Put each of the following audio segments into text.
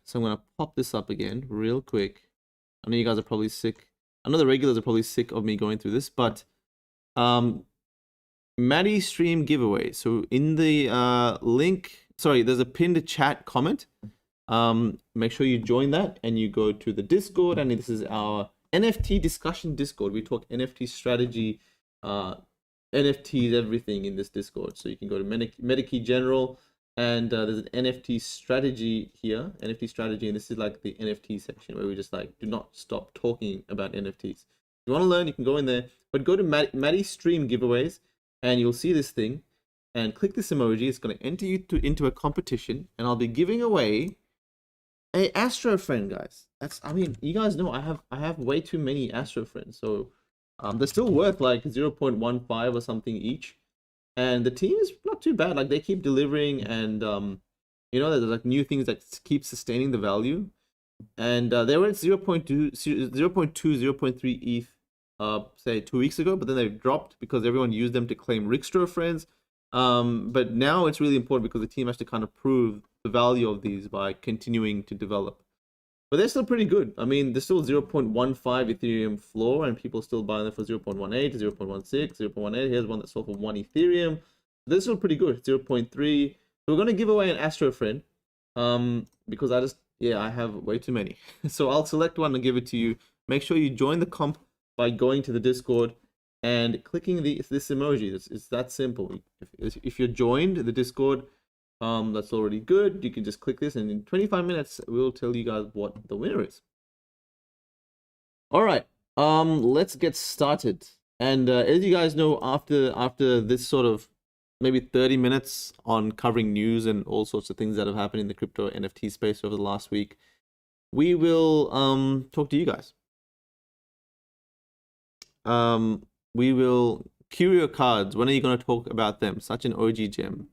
So I'm going to pop this up again real quick. I know you guys are probably sick. I know the regulars are probably sick of me going through this, but Maddie stream giveaway. So in the link, sorry, there's a pinned chat comment. Make sure you join that and you go to the Discord, and this is our NFT discussion Discord. We talk NFT strategy, NFTs, everything in this Discord. So you can go to Medikey General, and there's an NFT strategy here, NFT strategy, and this is like the NFT section where we just like do not stop talking about NFTs. If you want to learn, you can go in there, but go to Maddie stream giveaways, and you'll see this thing, and click this emoji. It's going to enter you into a competition, and I'll be giving away a Astro friend, guys. I mean, you guys know I have way too many Astro friends, so they're still worth like 0.15 or something each, and the team is not too bad. Like they keep delivering, and you know, there's like new things that keep sustaining the value, and they were at 0.2, 0.3 ETH say 2 weeks ago, but then they dropped because everyone used them to claim Rickstro friends. But now it's really important because the team has to kind of prove the value of these by continuing to develop. But they're still pretty good. I mean, there's still 0.15 Ethereum floor, and people still buying them for 0.18, 0.16, 0.18. Here's one that sold for 1 Ethereum. They're still pretty good. 0.3. So we're going to give away an Astro friend because I have way too many. So I'll select one and give it to you. Make sure you join the comp by going to the Discord and clicking this emoji. It's that simple. If you're joined the Discord, that's already good. You can just click this, and in 25 minutes we'll tell you guys what the winner is. All right, let's get started. And as you guys know, after this sort of maybe 30 minutes on covering news and all sorts of things that have happened in the crypto NFT space over the last week, we will talk to you guys. Curio cards, when are you going to talk about them? Such an OG gem.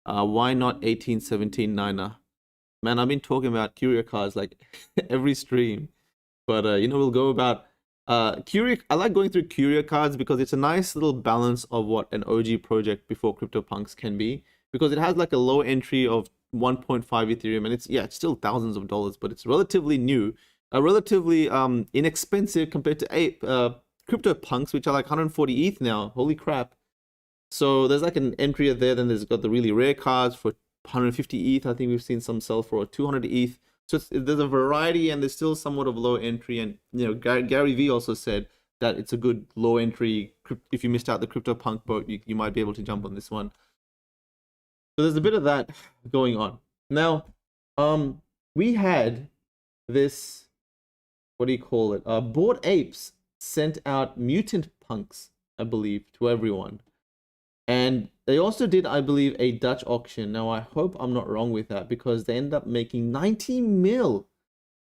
Why not 1817 Niner? Man, I've been talking about Curio cards like every stream. But you know, we'll go about Curio. I like going through Curio cards because it's a nice little balance of what an OG project before CryptoPunks can be, because it has like a low entry of 1.5 Ethereum, and it's still thousands of dollars, but it's relatively new, relatively inexpensive compared to Ape. CryptoPunks, which are like 140 ETH now. Holy crap. So there's like an entry there. Then there's got the really rare cards for 150 ETH. I think we've seen some sell for 200 ETH. So there's a variety, and there's still somewhat of low entry. And you know, Gary V also said that it's a good low entry. If you missed out the CryptoPunk boat, you might be able to jump on this one. So there's a bit of that going on. Now, we had this, what do you call it? Bored Apes sent out mutant punks, I believe, to everyone. And they also did, I believe, a Dutch auction. Now, I hope I'm not wrong with that, because they ended up making 90 mil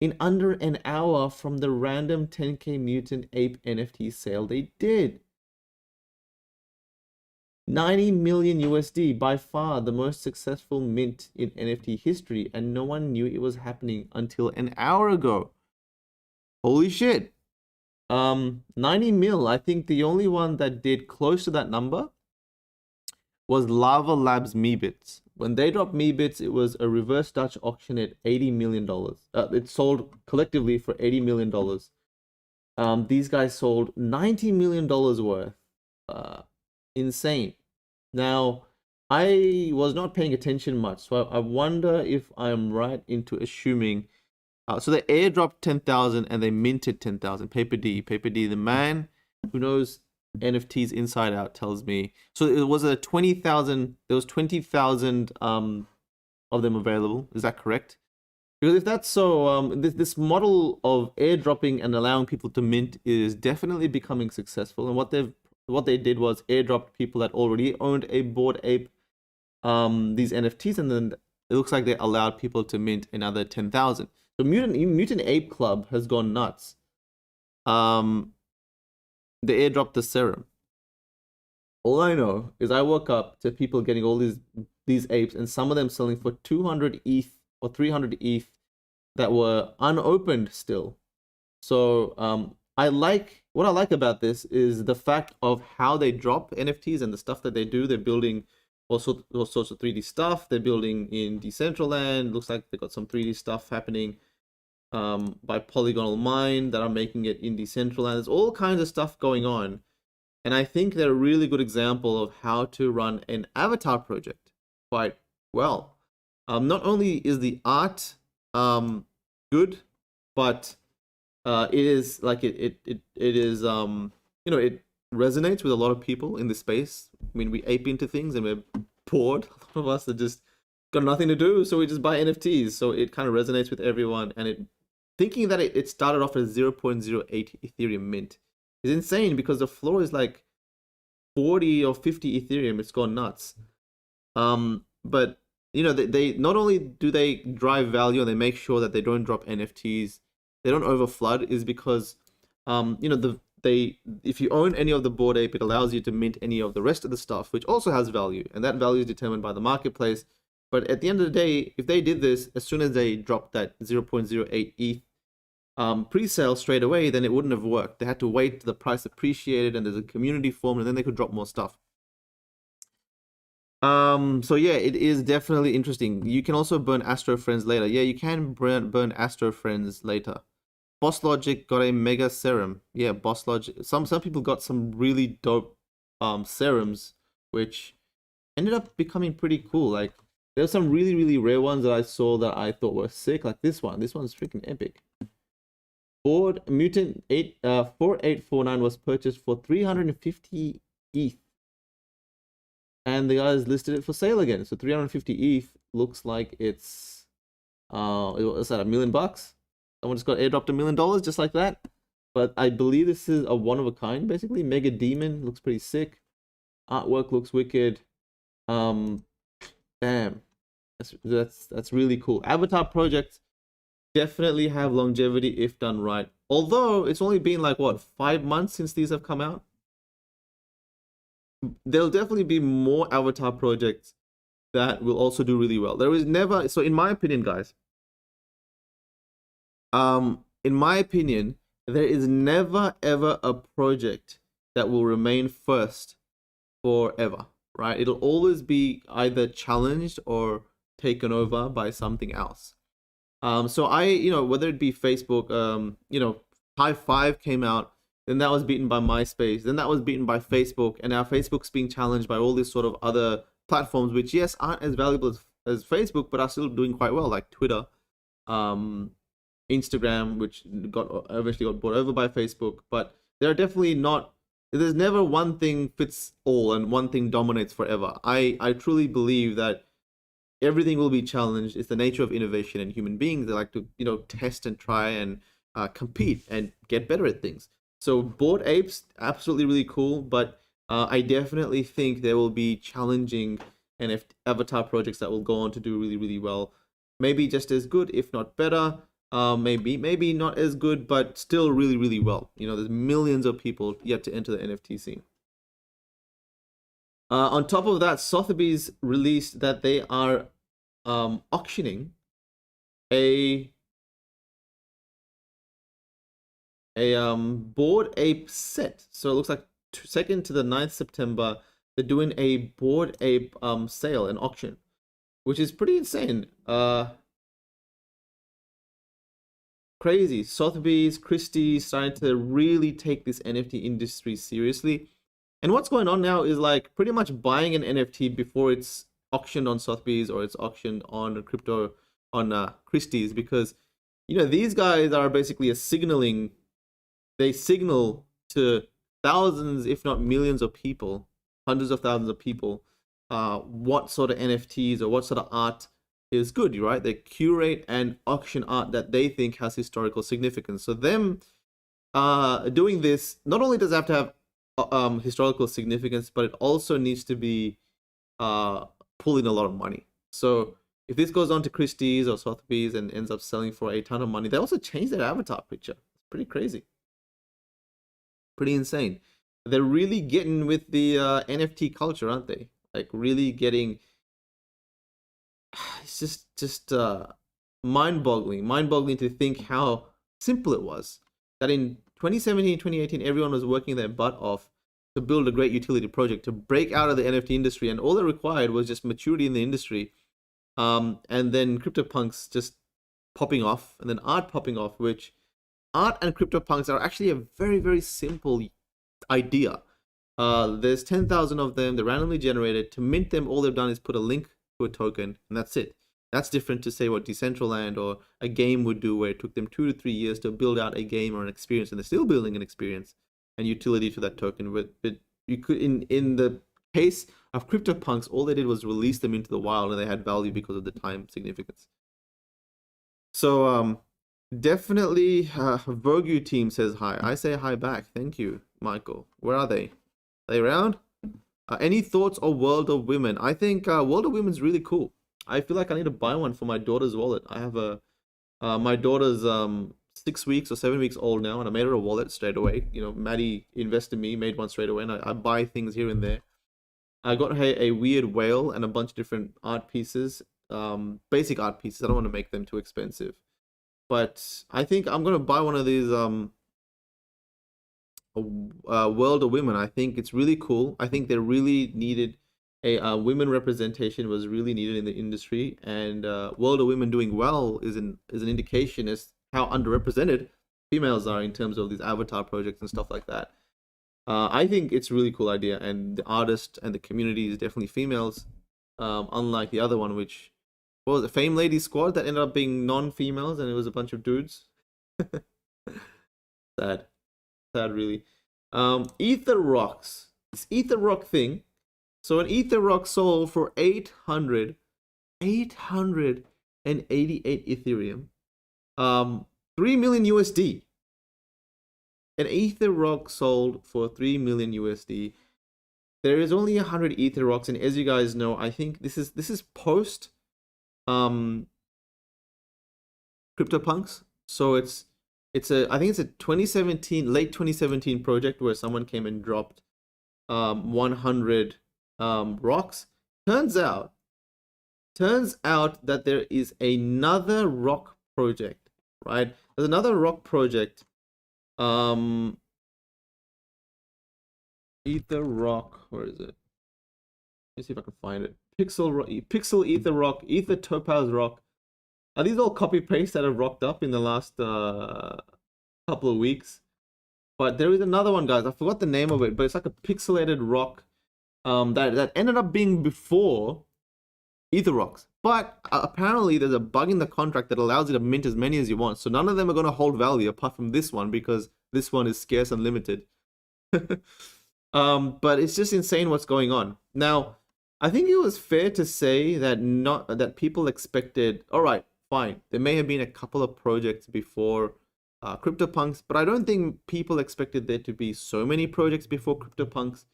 in under an hour from the random 10k Mutant Ape NFT sale they did. 90 million USD, by far the most successful mint in NFT history, and no one knew it was happening until an hour ago. Holy shit. 90 mil. I think the only one that did close to that number was Lava Labs Meebits. When they dropped Meebits, it was a reverse Dutch auction at $80 million. It sold collectively for $80 million. These guys sold $90 million worth. Insane. Now, I was not paying attention much, so I wonder if I'm right into assuming. So they airdropped 10,000 and they minted 10,000. Paper D, the man who knows NFTs inside out, tells me. So it was a 20,000. There was 20,000 of them available. Is that correct? Because if that's so, this model of airdropping and allowing people to mint is definitely becoming successful. And what they did was airdropped people that already owned a Bored Ape, these NFTs, and then it looks like they allowed people to mint another 10,000. So Mutant Ape Club has gone nuts. They airdropped the serum. All I know is I woke up to people getting all these apes, and some of them selling for 200 ETH or 300 ETH that were unopened still. So what I like about this is the fact of how they drop NFTs and the stuff that they do. They're building all sorts of 3D stuff. They're building in Decentraland. Looks like they've got some 3D stuff happening by Polygonal Mind that are making it in Decentraland. There's all kinds of stuff going on. And I think they're a really good example of how to run an avatar project quite well. Not only is the art good, but it is like it is it resonates with a lot of people in the space. I mean, we ape into things and we're bored. A lot of us that just got nothing to do, so we just buy NFTs. So it kind of resonates with everyone. And thinking that it started off as 0.08 Ethereum mint is insane, because the floor is like 40 or 50 Ethereum. It's gone nuts. But they not only do they drive value and they make sure that they don't drop NFTs, they don't overflood, is because if you own any of the Bored Ape, it allows you to mint any of the rest of the stuff, which also has value, and that value is determined by the marketplace. But at the end of the day, if they did this as soon as they dropped that 0.08 ETH pre-sale straight away, then it wouldn't have worked. They had to wait till the price appreciated and there's a community formed, and then they could drop more stuff. So yeah, it is definitely interesting. You can also burn Astro Friends later. Yeah, you can burn Astro Friends later. Boss Logic got a mega serum. Yeah, Boss Logic. Some people got some really dope serums, which ended up becoming pretty cool. Like, there's some really, really rare ones that I saw that I thought were sick. Like this one. This one's freaking epic. Bored Mutant 4849 was purchased for 350 ETH. And the guys listed it for sale again. So 350 ETH looks like it's what's that, $1 million? Someone just got airdropped $1 million just like that. But I believe this is a one of a kind, basically. Mega Demon looks pretty sick. Artwork looks wicked. Damn. That's really cool. Avatar projects definitely have longevity if done right. Although it's only been like what, 5 months since these have come out. There'll definitely be more avatar projects that will also do really well. There is never, so in my opinion, guys, in my opinion, there is never ever a project that will remain first forever, right? It'll always be either challenged or taken over by something else. So whether it be Facebook, High Five came out, then that was beaten by MySpace, then that was beaten by Facebook, and now Facebook's being challenged by all these sort of other platforms, which yes, aren't as valuable as Facebook, but are still doing quite well, like Twitter, Instagram, which eventually got bought over by Facebook. But there are definitely not, there's never one thing fits all and one thing dominates forever. I truly believe that everything will be challenged. It's the nature of innovation and human beings. They like to, test and try and compete and get better at things. So Bored Apes, absolutely really cool, but I definitely think there will be challenging NFT avatar projects that will go on to do really, really well. Maybe just as good, if not better. Maybe not as good, but still really, really well. There's millions of people yet to enter the NFT scene. On top of that, Sotheby's released that they are auctioning a Bored Ape set. So it looks like 2nd to the 9th September, they're doing a Bored Ape sale and auction, which is pretty insane. Crazy. Sotheby's, Christie's starting to really take this NFT industry seriously. And what's going on now is like pretty much buying an NFT before it's auctioned on Sotheby's or it's auctioned on crypto on Christie's, because these guys are basically they signal to thousands, if not millions of people, hundreds of thousands of people, what sort of NFTs or what sort of art is good, right? They curate and auction art that they think has historical significance. So them doing this, not only does it have to have historical significance, but it also needs to be pulling a lot of money. So if this goes on to Christie's or Sotheby's and ends up selling for a ton of money, they also change their avatar picture. It's pretty crazy. Pretty insane. They're really getting with the NFT culture, aren't they? Like really getting, it's just mind-boggling to think how simple it was. That in 2017, 2018, everyone was working their butt off to build a great utility project, to break out of the NFT industry, and all it required was just maturity in the industry. And then CryptoPunks just popping off, and then art popping off, which art and CryptoPunks are actually a very, very simple idea. There's 10,000 of them, they're randomly generated. To mint them, all they've done is put a link to a token, and that's it. That's different to say what Decentraland or a game would do, where it took them 2 to 3 years to build out a game or an experience, and they're still building an experience and utility to that token. But you could, in the case of CryptoPunks, all they did was release them into the wild, and they had value because of the time significance. So definitely, Virgu team says hi. I say hi back. Thank you, Michael. Where are they? Are they around? Any thoughts on World of Women? I think World of Women is really cool. I feel like I need to buy one for my daughter's wallet. I have a my daughter's 6 weeks or 7 weeks old now, and I made her a wallet straight away. You know, Maddie invested me, made one straight away, and I buy things here and there. I got her a weird whale and a bunch of different art pieces, basic art pieces. I don't want to make them too expensive, but I think I'm gonna buy one of these World of Women. I think it's really cool. I think they really needed a women representation was really needed in the industry, and World of Women doing well is an indication as how underrepresented females are in terms of these avatar projects and stuff like that. I think it's a really cool idea, and the artist and the community is definitely females, unlike the other one, which was a Fame Lady Squad that ended up being non-females, and it was a bunch of dudes. Sad really. Ether Rocks, this Ether Rock thing. So an Ether Rock sold for 888 Ethereum, 3 million USD. An Ether Rock sold for 3 million USD. There is only 100 Ether Rocks, and as you guys know, I think this is post CryptoPunks. So I think it's a 2017, late 2017 project where someone came and dropped 100 rocks. Turns out that there is another rock project, right? There's another rock project, Ether Rock, where is it? Let me see if I can find it. Pixel Ether Rock, Ether Topaz Rock. Are these all copy paste that have rocked up in the last couple of weeks? But there is another one, guys. I forgot the name of it, but it's like a pixelated rock that ended up being before Ether Rocks. But apparently there's a bug in the contract that allows you to mint as many as you want. So none of them are going to hold value apart from this one, because this one is scarce and limited. But it's just insane what's going on. Now, I think it was fair to say that people expected, all right, fine, there may have been a couple of projects before CryptoPunks, but I don't think people expected there to be so many projects before CryptoPunks.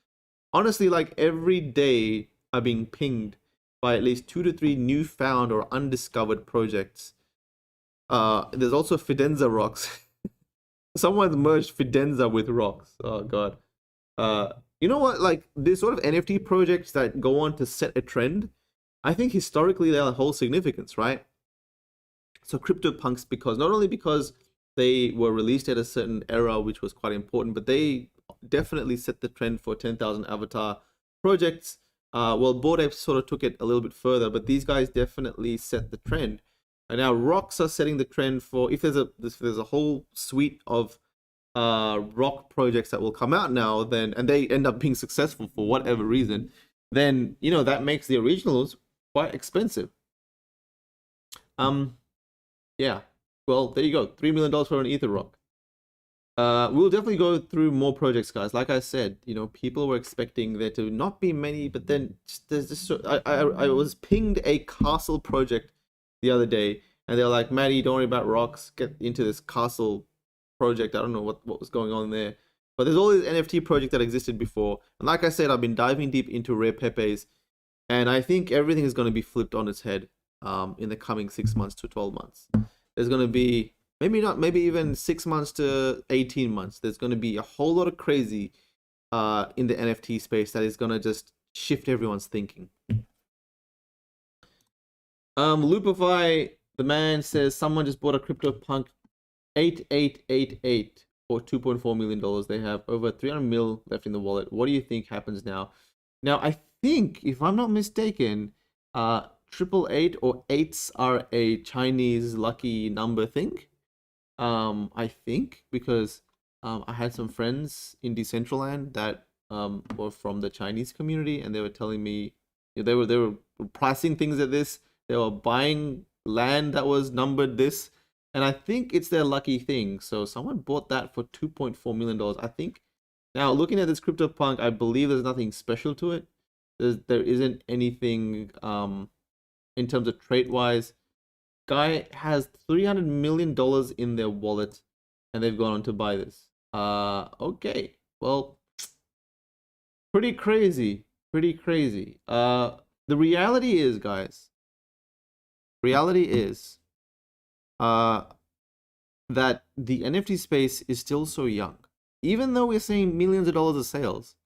Honestly, like every day I'm being pinged by at least 2 to 3 newfound or undiscovered projects. There's also Fidenza Rocks. Someone's merged Fidenza with Rocks. Oh god. You know what? Like these sort of NFT projects that go on to set a trend, I think historically they hold significance, right? So CryptoPunks, because not only because they were released at a certain era, which was quite important, but they definitely set the trend for 10,000 avatar projects. Well, Bored Ape sort of took it a little bit further, but these guys definitely set the trend. And now Rocks are setting the trend for, if there's a whole suite of rock projects that will come out now, then, and they end up being successful for whatever reason, then, you know, that makes the originals quite expensive. Yeah, well, there you go, $3 million for an Ether Rock. We'll definitely go through more projects, guys. Like I said, you know, people were expecting there to not be many, but then there's just I was pinged a castle project the other day, and they're like, Maddie, don't worry about rocks, get into this castle project. I don't know what was going on there, but there's all these NFT projects that existed before, and like I said, I've been diving deep into rare Pepes, and I think everything is going to be flipped on its head in the coming 6 months to 12 months. There's going to be maybe even 6 months to 18 months. There's going to be a whole lot of crazy in the NFT space that is going to just shift everyone's thinking. Loopify, the man says someone just bought a CryptoPunk 8888 for $2.4 million. They have over 300 mil left in the wallet. What do you think happens now? Now, I think, if I'm not mistaken, 888 or eights are a Chinese lucky number thing. I think, because I had some friends in Decentraland that were from the Chinese community, and they were telling me they were pricing things at this. They were buying land that was numbered this, and I think it's their lucky thing. So someone bought that for $2.4 million. I think. Now, looking at this CryptoPunk, I believe there's nothing special to it. There isn't anything in terms of trait wise. Guy has $300 million in their wallet, and they've gone on to buy this. Okay, well, pretty crazy, pretty crazy. The reality is, guys, that the NFT space is still so young. Even though we're seeing millions of dollars of sales,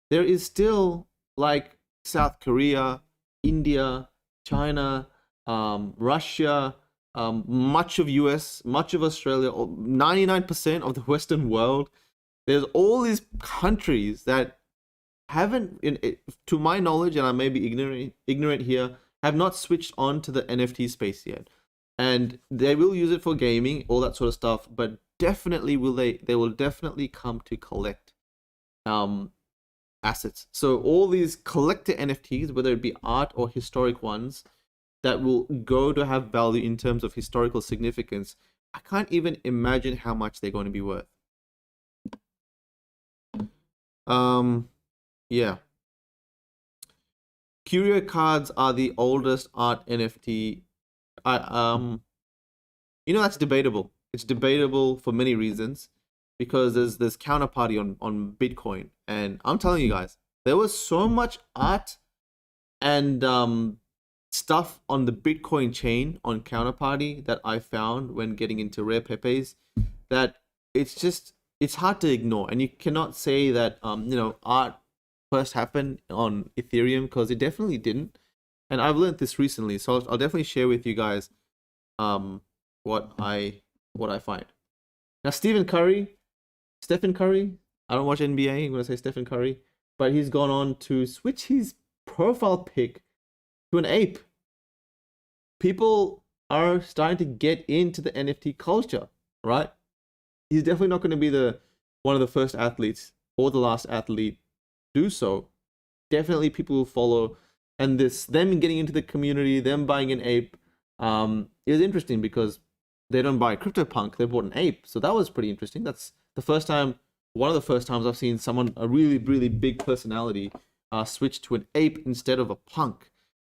there is still, like, South Korea, India, China, Russia, much of US, much of Australia, 99% of the Western world. There's all these countries that haven't, to my knowledge, and I may be ignorant here, have not switched on to the NFT space yet. And they will use it for gaming, all that sort of stuff, but definitely they will definitely come to collect assets. So all these collector NFTs, whether it be art or historic ones, that will go to have value in terms of historical significance, I can't even imagine how much they're going to be worth. Yeah. Curio cards are the oldest art NFT. That's debatable. It's debatable for many reasons, because there's Counterparty on Bitcoin, and I'm telling you guys, there was so much art and stuff on the Bitcoin chain on Counterparty that I found when getting into rare Pepes, that it's hard to ignore. And you cannot say that art first happened on Ethereum, because it definitely didn't. And I've learned this recently, so I'll definitely share with you guys what I find. Now, Stephen Curry, I don't watch NBA, I'm gonna say Stephen Curry, but he's gone on to switch his profile pic to an ape. People are starting to get into the NFT culture, right? He's definitely not going to be one of the first athletes or the last athlete do so. Definitely people will follow, and them getting into the community, them buying an ape, is interesting, because they don't buy CryptoPunk, they bought an ape. So that was pretty interesting. That's one of the first times I've seen someone, a really, really big personality, switch to an ape instead of a punk.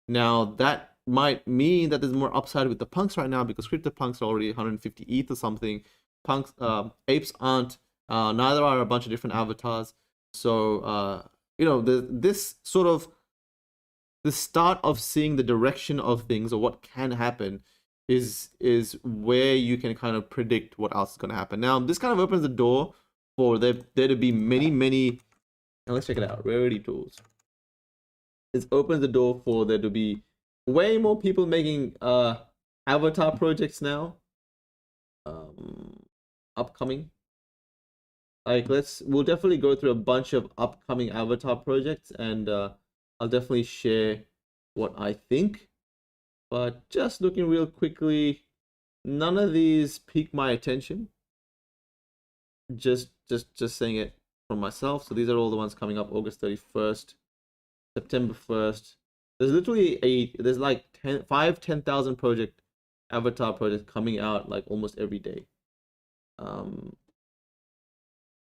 Now, that might mean that there's more upside with the punks right now, because CryptoPunks are already 150 ETH or something. Apes aren't. Neither are a bunch of different avatars. So, this sort of the start of seeing the direction of things, or what can happen, is where you can kind of predict what else is going to happen. Now, this kind of opens the door for there to be many. Now, let's check it out. Rarity tools. It opens the door for there to be way more people making avatar projects now. Upcoming. Like, we'll definitely go through a bunch of upcoming avatar projects, and I'll definitely share what I think. But just looking real quickly, none of these pique my attention. Just saying it from myself. So these are all the ones coming up: August 31st, September 1st. There's literally there's like 10,000 avatar projects coming out like almost every day.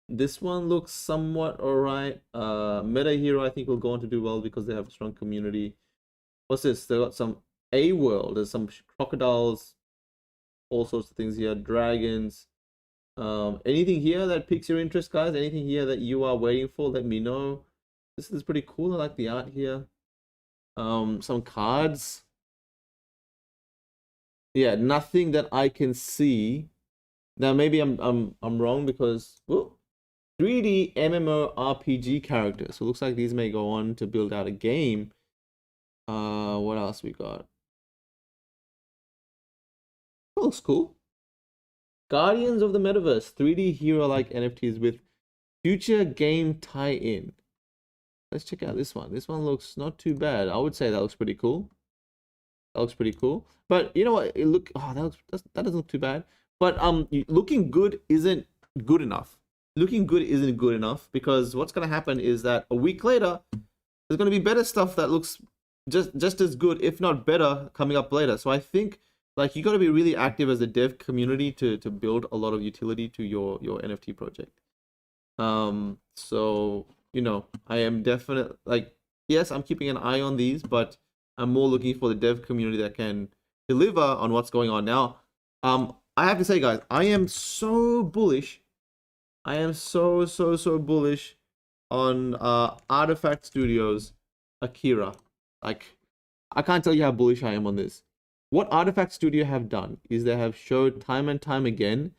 This one looks somewhat alright. Meta Hero, I think, will go on to do well because they have a strong community. What's this? They got some A World. There's some crocodiles, all sorts of things here. Dragons. Anything here that piques your interest, guys? Anything here that you are waiting for? Let me know. This is pretty cool. I like the art here. Some cards. Yeah, nothing that I can see. Now maybe I'm wrong, because 3D MMORPG characters. So it looks like these may go on to build out a game. What else we got? That looks cool. Guardians of the Metaverse, 3D hero-like NFTs with future game tie-in. Let's check out this one. This one looks not too bad. I would say that looks pretty cool. That looks pretty cool. But you know what? That doesn't look too bad. But looking good isn't good enough. Looking good isn't good enough, because what's gonna happen is that a week later, there's gonna be better stuff that looks just as good, if not better, coming up later. So I think like you got to be really active as a dev community to build a lot of utility to your NFT project. So you know, I am definitely like, yes, I'm keeping an eye on these, but I'm more looking for the dev community that can deliver on what's going on now. I have to say, guys, I am so bullish. I am so bullish on Artifact Studios Akira. Like, I can't tell you how bullish I am on this. What Artifact Studio have done is they have showed time and time again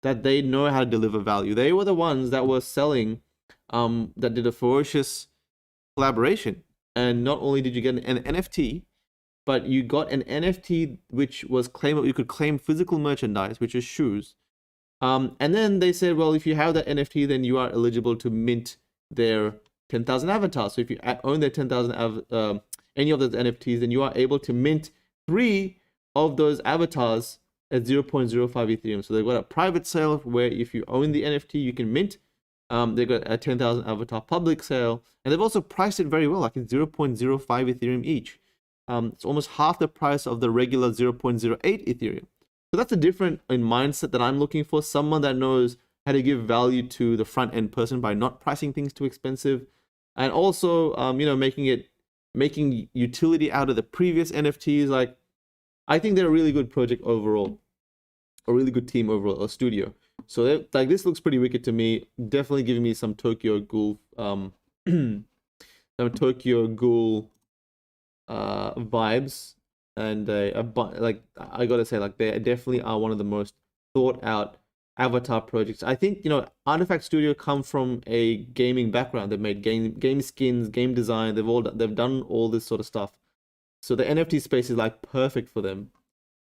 that they know how to deliver value. They were the ones that were selling, that did a ferocious collaboration. And not only did you get an NFT, but you got an NFT which was claimable. You could claim physical merchandise, which is shoes. And then they said, well, if you have that NFT, then you are eligible to mint their 10,000 avatars. So if you own their 10,000 any of those NFTs, then you are able to mint 3 of those avatars at 0.05 Ethereum. So they've got a private sale where if you own the NFT, you can mint. They've got a 10,000 avatar public sale, and they've also priced it very well, like it's 0.05 Ethereum each. It's almost half the price of the regular 0.08 Ethereum. So that's a different in mindset that I'm looking for. Someone that knows how to give value to the front end person by not pricing things too expensive, and also you know, making utility out of the previous NFTs. Like, I think they're a really good project overall, a really good team overall, a studio. So like, this looks pretty wicked to me. Definitely giving me some Tokyo Ghoul, some Tokyo Ghoul vibes, and like, I gotta say, like, they definitely are one of the most thought out avatar projects. I think, you know, Artifact Studio come from a gaming background. They've made game skins, game design. They've done all this sort of stuff. So the NFT space is like perfect for them.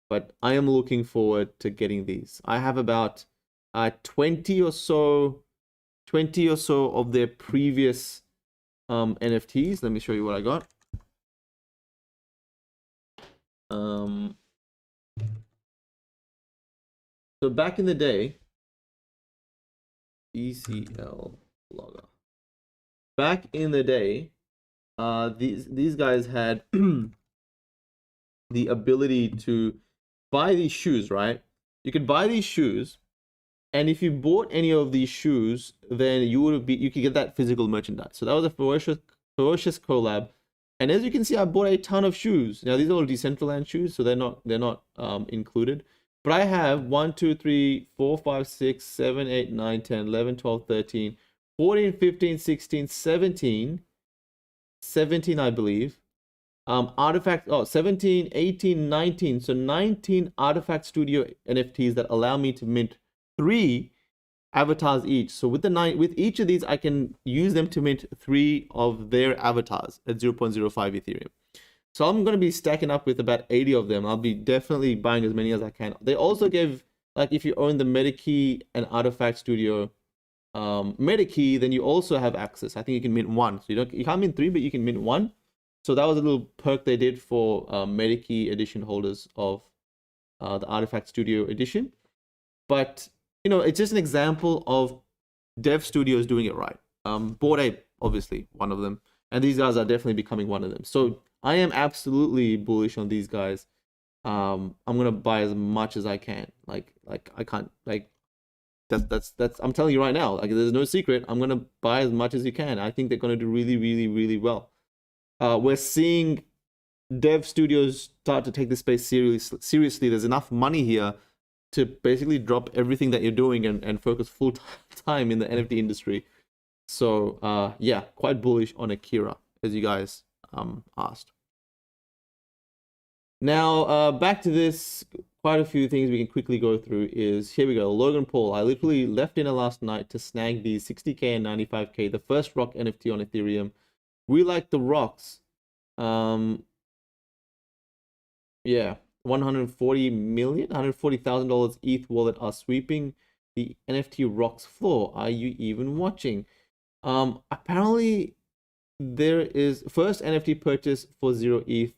But I am looking forward to getting these. I have about 20 or so of their previous NFTs. Let me show you what I got. So back in the day, ECL logger. Back in the day, these guys had the ability to buy these shoes, right? You could buy these shoes, and if you bought any of these shoes, then you could get that physical merchandise. So that was a ferocious collab. And as you can see, I bought a ton of shoes. Now these are all Decentraland shoes, so they're not included. But I have 1, 2, 3, 4, 5, 6, 7, 8, 9, 10, 11, 12, 13, 14, 15, 16, 17, I believe. Artifact, 17, 18, 19. So 19 Artifact Studio NFTs that allow me to mint 3 avatars each. So with each of these, I can use them to mint 3 of their avatars at 0.05 Ethereum. So I'm going to be stacking up with about 80 of them. I'll be definitely buying as many as I can. They also give, like, if you own the MetaKey and Artifact Studio MetaKey, then you also have access. I think you can mint 1. So you can't mint 3, but you can mint 1. So that was a little perk they did for MetaKey edition holders of the Artifact Studio edition. But, you know, it's just an example of dev studios doing it right. Bored Ape, obviously, one of them. And these guys are definitely becoming one of them. So I am absolutely bullish on these guys. I'm gonna buy as much as I can. Like I can't, like, that's I'm telling you right now, like, there's no secret. I'm gonna buy as much as you can. I think they're gonna do really, really, really well. We're seeing dev studios start to take this space seriously. There's enough money here to basically drop everything that you're doing and focus full time in the NFT industry. So yeah, quite bullish on Akira, as you guys asked. Now back to this, quite a few things we can quickly go through is, here we go, Logan Paul. I literally left dinner last night to snag these 60K and 95K, the first rock NFT on Ethereum. We like the rocks. Yeah, 140 million, $140,000 ETH wallet are sweeping the NFT rocks floor. Are you even watching? Apparently there is first NFT purchase for 0 ETH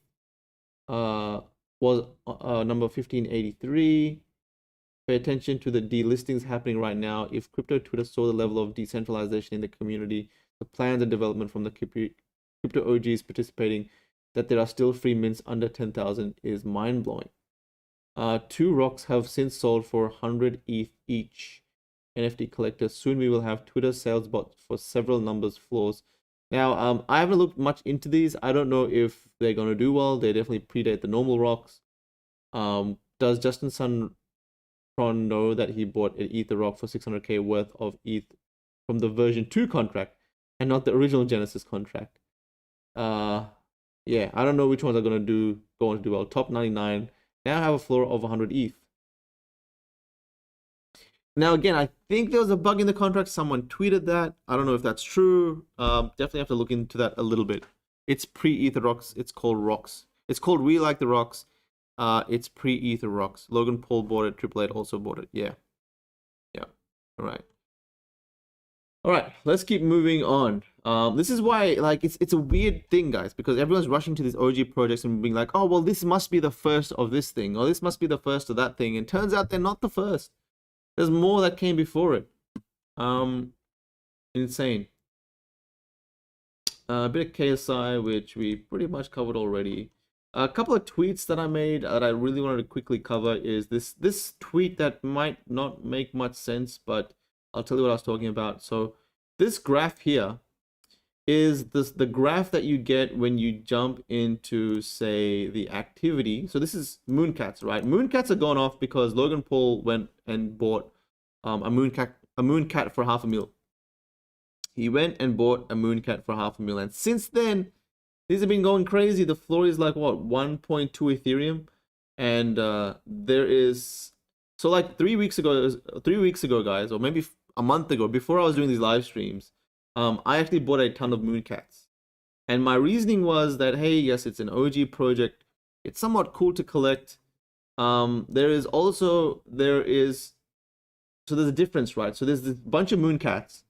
was number 1583. Pay attention to the delistings happening right now. If crypto Twitter saw the level of decentralization in the community, the plans and development from the crypto OGs participating, that there are still free mints under 10,000 is mind-blowing. 2 rocks have since sold for 100 ETH each. NFT collectors. Soon we will have Twitter sales bots for several numbers floors. Now, I haven't looked much into these. I don't know if they're going to do well. They definitely predate the normal rocks. Does Justin Sun know that he bought an Ether rock for 600k worth of ETH from the version 2 contract and not the original Genesis contract? Yeah, I don't know which ones are going to go on to do well. Top 99 now have a floor of 100 ETH. Now, again, I think there was a bug in the contract. Someone tweeted that. I don't know if that's true. Definitely have to look into that a little bit. It's pre-Ether rocks. It's called rocks. It's called We Like the Rocks. It's pre-Ether rocks. Logan Paul bought it. Triple Eight also bought it. Yeah. All right. Let's keep moving on. This is why, like, it's a weird thing, guys, because everyone's rushing to these OG projects and being like, oh, well, this must be the first of this thing, or this must be the first of that thing. And turns out they're not the first. There's more that came before it. Insane. A bit of KSI, which we pretty much covered already. A couple of tweets that I made that I really wanted to quickly cover is this tweet that might not make much sense, but I'll tell you what I was talking about. So this graph here is the graph that you get when you jump into, say, the activity. So this is Mooncats, right? Mooncats are gone off because Logan Paul went and bought a mooncat for $500,000. He went and bought a mooncat for $500,000, and since then these have been going crazy. The floor is like what, 1.2 Ethereum, and there is, so like 3 weeks ago, guys, or maybe a month ago, before I was doing these live streams, I actually bought a ton of mooncats, and my reasoning was that, hey, yes, it's an OG project, it's somewhat cool to collect. There's a difference, right? So there's this bunch of mooncats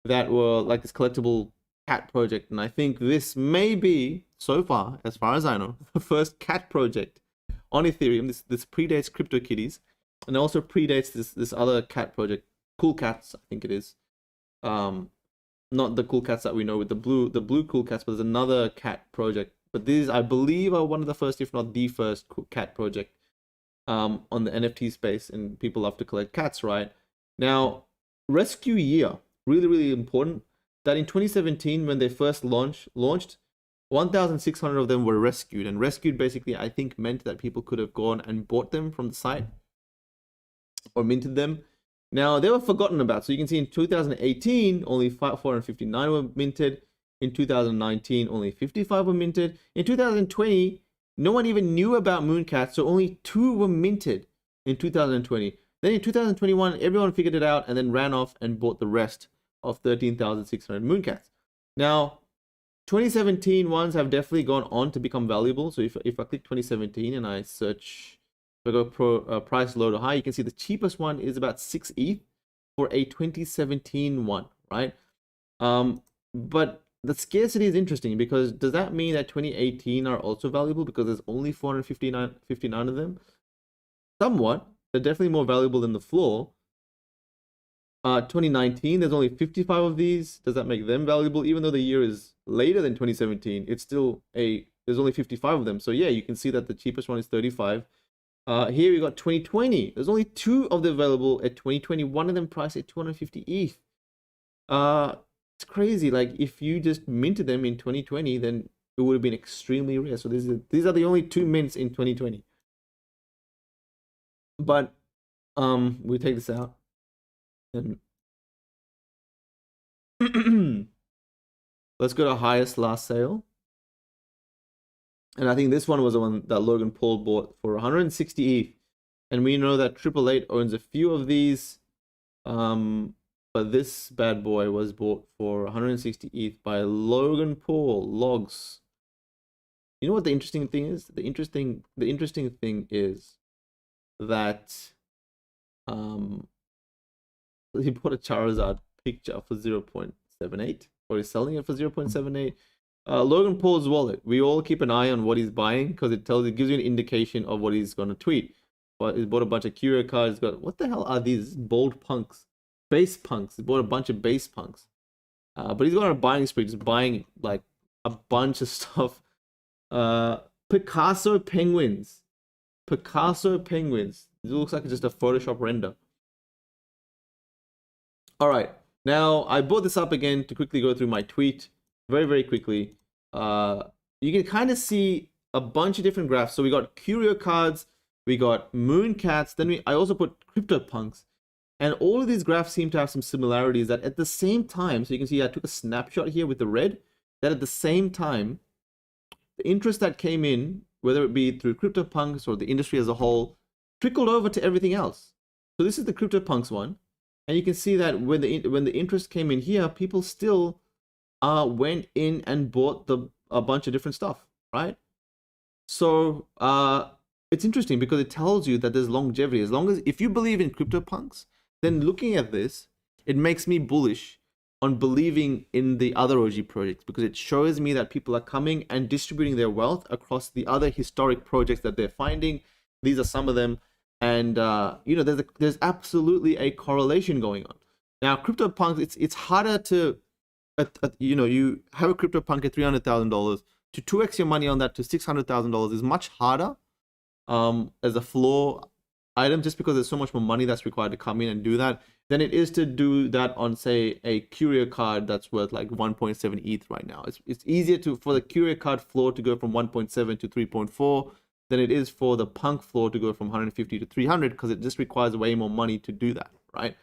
that were like this collectible cat project, and I think this may be, so far as I know, the first cat project on Ethereum. This predates CryptoKitties, and also predates this other cat project, Cool Cats, I think it is. Not the Cool Cats that we know with the blue Cool Cats, but there's another cat project. But these, I believe, are one of the first, if not the first, cat project on the NFT space, and people love to collect cats, right? Now, rescue year, really, really important. That in 2017, when they first launched, 1,600 of them were rescued. And rescued basically, I think, meant that people could have gone and bought them from the site or minted them. Now, they were forgotten about. So you can see in 2018, only 459 were minted. In 2019, only 55 were minted. In 2020, no one even knew about Mooncats, so only 2 were minted in 2020. Then in 2021, everyone figured it out and then ran off and bought the rest of 13,600 Mooncats. Now, 2017 ones have definitely gone on to become valuable. So if I click 2017 and I search, if I go price low to high, you can see the cheapest one is about 6 ETH for a 2017 one, right? But the scarcity is interesting, because does that mean that 2018 are also valuable because there's only 459 of them? Somewhat. They're definitely more valuable than the floor. 2019, there's only 55 of these. Does that make them valuable? Even though the year is later than 2017, it's still there's only 55 of them. So yeah, you can see that the cheapest one is 35. Here we got 2020. There's only 2 of them available at 2020. One of them priced at 250 ETH. It's crazy. Like, if you just minted them in 2020, then it would have been extremely rare. So these are the only 2 mints in 2020. But we take this out and let's go to highest last sale. And I think this one was the one that Logan Paul bought for 160 ETH. And we know that Triple Eight owns a few of these. But this bad boy was bought for 160 ETH by Logan Paul, Logs. You know what the interesting thing is? The interesting thing is that he bought a Charizard picture for 0.78, or he's selling it for 0.78. Logan Paul's wallet. We all keep an eye on what he's buying because it gives you an indication of what he's going to tweet. But he's bought a bunch of Curio cards. He's got, what the hell are these? Bold punks, base punks. He bought a bunch of base punks. But he's got on a buying spree, just buying like a bunch of stuff. Picasso penguins. It looks like it's just a Photoshop render. All right, now I brought this up again to quickly go through my tweet very, very quickly. You can kind of see a bunch of different graphs. So we got Curio cards, we got Mooncats, then I also put CryptoPunks. And all of these graphs seem to have some similarities that at the same time, so you can see I took a snapshot here with the red, that at the same time, the interest that came in, whether it be through CryptoPunks or the industry as a whole, trickled over to everything else. So this is the CryptoPunks one. And you can see that when the interest came in here, people still went in and bought a bunch of different stuff, right? So it's interesting because it tells you that there's longevity. As long as, if you believe in CryptoPunks, then looking at this, it makes me bullish on believing in the other OG projects, because it shows me that people are coming and distributing their wealth across the other historic projects that they're finding. These are some of them. And you know, there's absolutely a correlation going on. Now, CryptoPunks, it's harder to, you know, you have a CryptoPunk at $300,000, to 2x your money on that to $600,000 is much harder as a floor item, just because there's so much more money that's required to come in and do that, than it is to do that on, say, a Curio card that's worth like 1.7 ETH right now. It's easier for the Curio card floor to go from 1.7 to 3.4 than it is for the Punk floor to go from 150 to 300, because it just requires way more money to do that, right?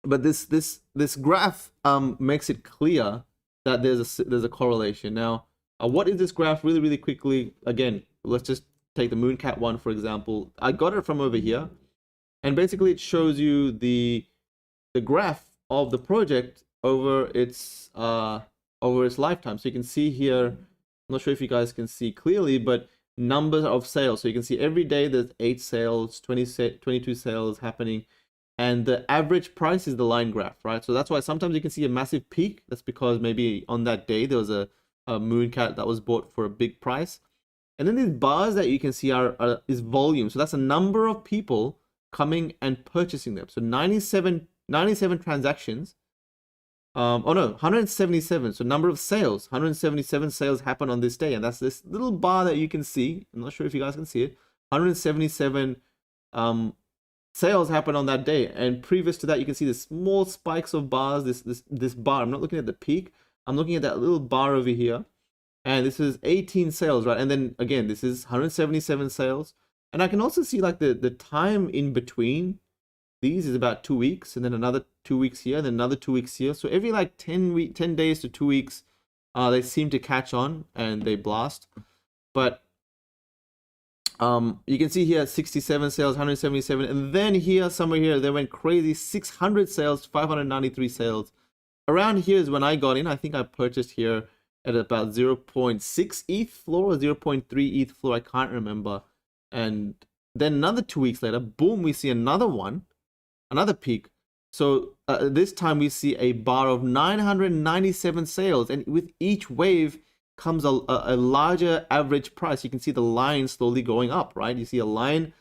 But this graph makes it clear that there's a correlation. Now, what is this graph? Really, really quickly, again, let's just take the Mooncat one, for example. I got it from over here, and basically it shows you the graph of the project over its lifetime. So you can see here, I'm not sure if you guys can see clearly, but numbers of sales. So you can see every day there's 8 sales, 22 sales happening, and the average price is the line graph, right? So that's why sometimes you can see a massive peak. That's because maybe on that day there was a Mooncat that was bought for a big price. And then these bars that you can see is volume. So that's a number of people coming and purchasing them. So 97 transactions. 177. So number of sales, 177 sales happen on this day. And that's this little bar that you can see. I'm not sure if you guys can see it. 177 sales happen on that day. And previous to that, you can see the small spikes of bars, this bar. I'm not looking at the peak. I'm looking at that little bar over here. And this is 18 sales, right? And then again, this is 177 sales. And I can also see like the time in between these is about 2 weeks, and then another 2 weeks here, and then another 2 weeks here. So every like 10 days to 2 weeks, they seem to catch on and they blast. But you can see here 67 sales, 177, and then here, somewhere here, they went crazy, 600 sales, 593 sales. Around here is when I got in. I think I purchased here at about 0.6 ETH floor or 0.3 ETH floor, I can't remember. And then another 2 weeks later, boom, we see another peak. So this time we see a bar of 997 sales, and with each wave comes a larger average price. You can see the line slowly going up, right? You see a line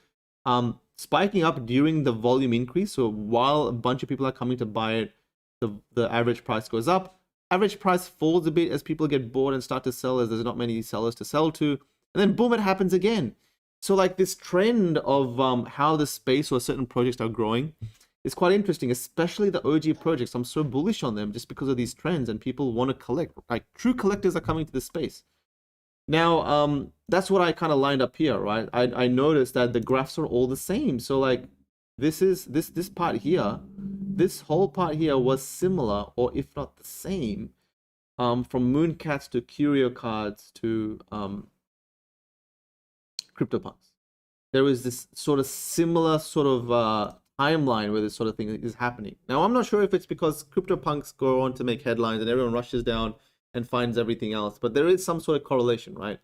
spiking up during the volume increase. So while a bunch of people are coming to buy it, the average price goes up. Average price falls a bit as people get bored and start to sell, as there's not many sellers to sell to. And then boom, it happens again. So like this trend of how the space or certain projects are growing is quite interesting, especially the OG projects. I'm so bullish on them just because of these trends, and people want to collect. Like true collectors are coming to this space. Now, that's what I kind of lined up here, right? I noticed that the graphs are all the same. So like this part here, this whole part here was similar, or if not the same, from Mooncats to Curio cards to CryptoPunks. There was this sort of similar sort of timeline where this sort of thing is happening. Now, I'm not sure if it's because CryptoPunks go on to make headlines and everyone rushes down and finds everything else. But there is some sort of correlation, right?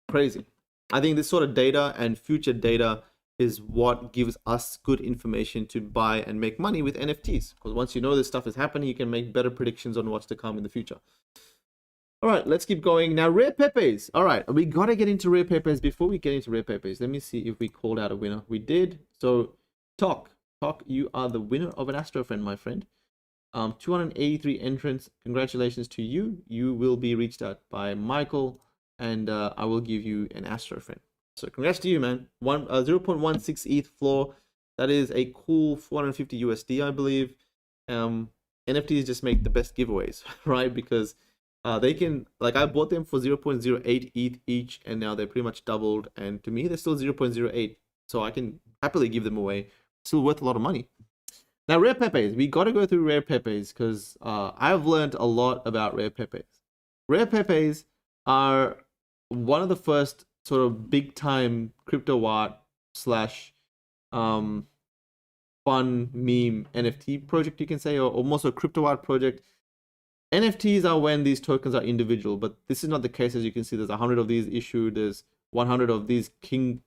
Crazy. I think this sort of data and future data is what gives us good information to buy and make money with NFTs. Because once you know this stuff is happening, you can make better predictions on what's to come in the future. All right, let's keep going. Now, rare Pepes. All right, we got to get into rare Pepes. Before we get into rare Pepes, let me see if we called out a winner. We did. So, Talk, you are the winner of an Astro Friend, my friend. 283 entrants. Congratulations to you. You will be reached out by Michael, and I will give you an Astro Friend. So congrats to you, man. 0.16 ETH floor. That is a cool 450 USD, I believe. NFTs just make the best giveaways, right? Because they can, like, I bought them for 0.08 ETH each, and now they're pretty much doubled. And to me, they're still 0.08, so I can happily give them away. Still worth a lot of money. Now, rare Pepes. We got to go through rare Pepes because I've learned a lot about rare Pepes. Rare Pepes are one of the first sort of big time crypto art slash fun meme NFT project, you can say, or almost a crypto art project. NFTs are when these tokens are individual, but this is not the case. As you can see, there's 100 of these issued. There's 100 of these King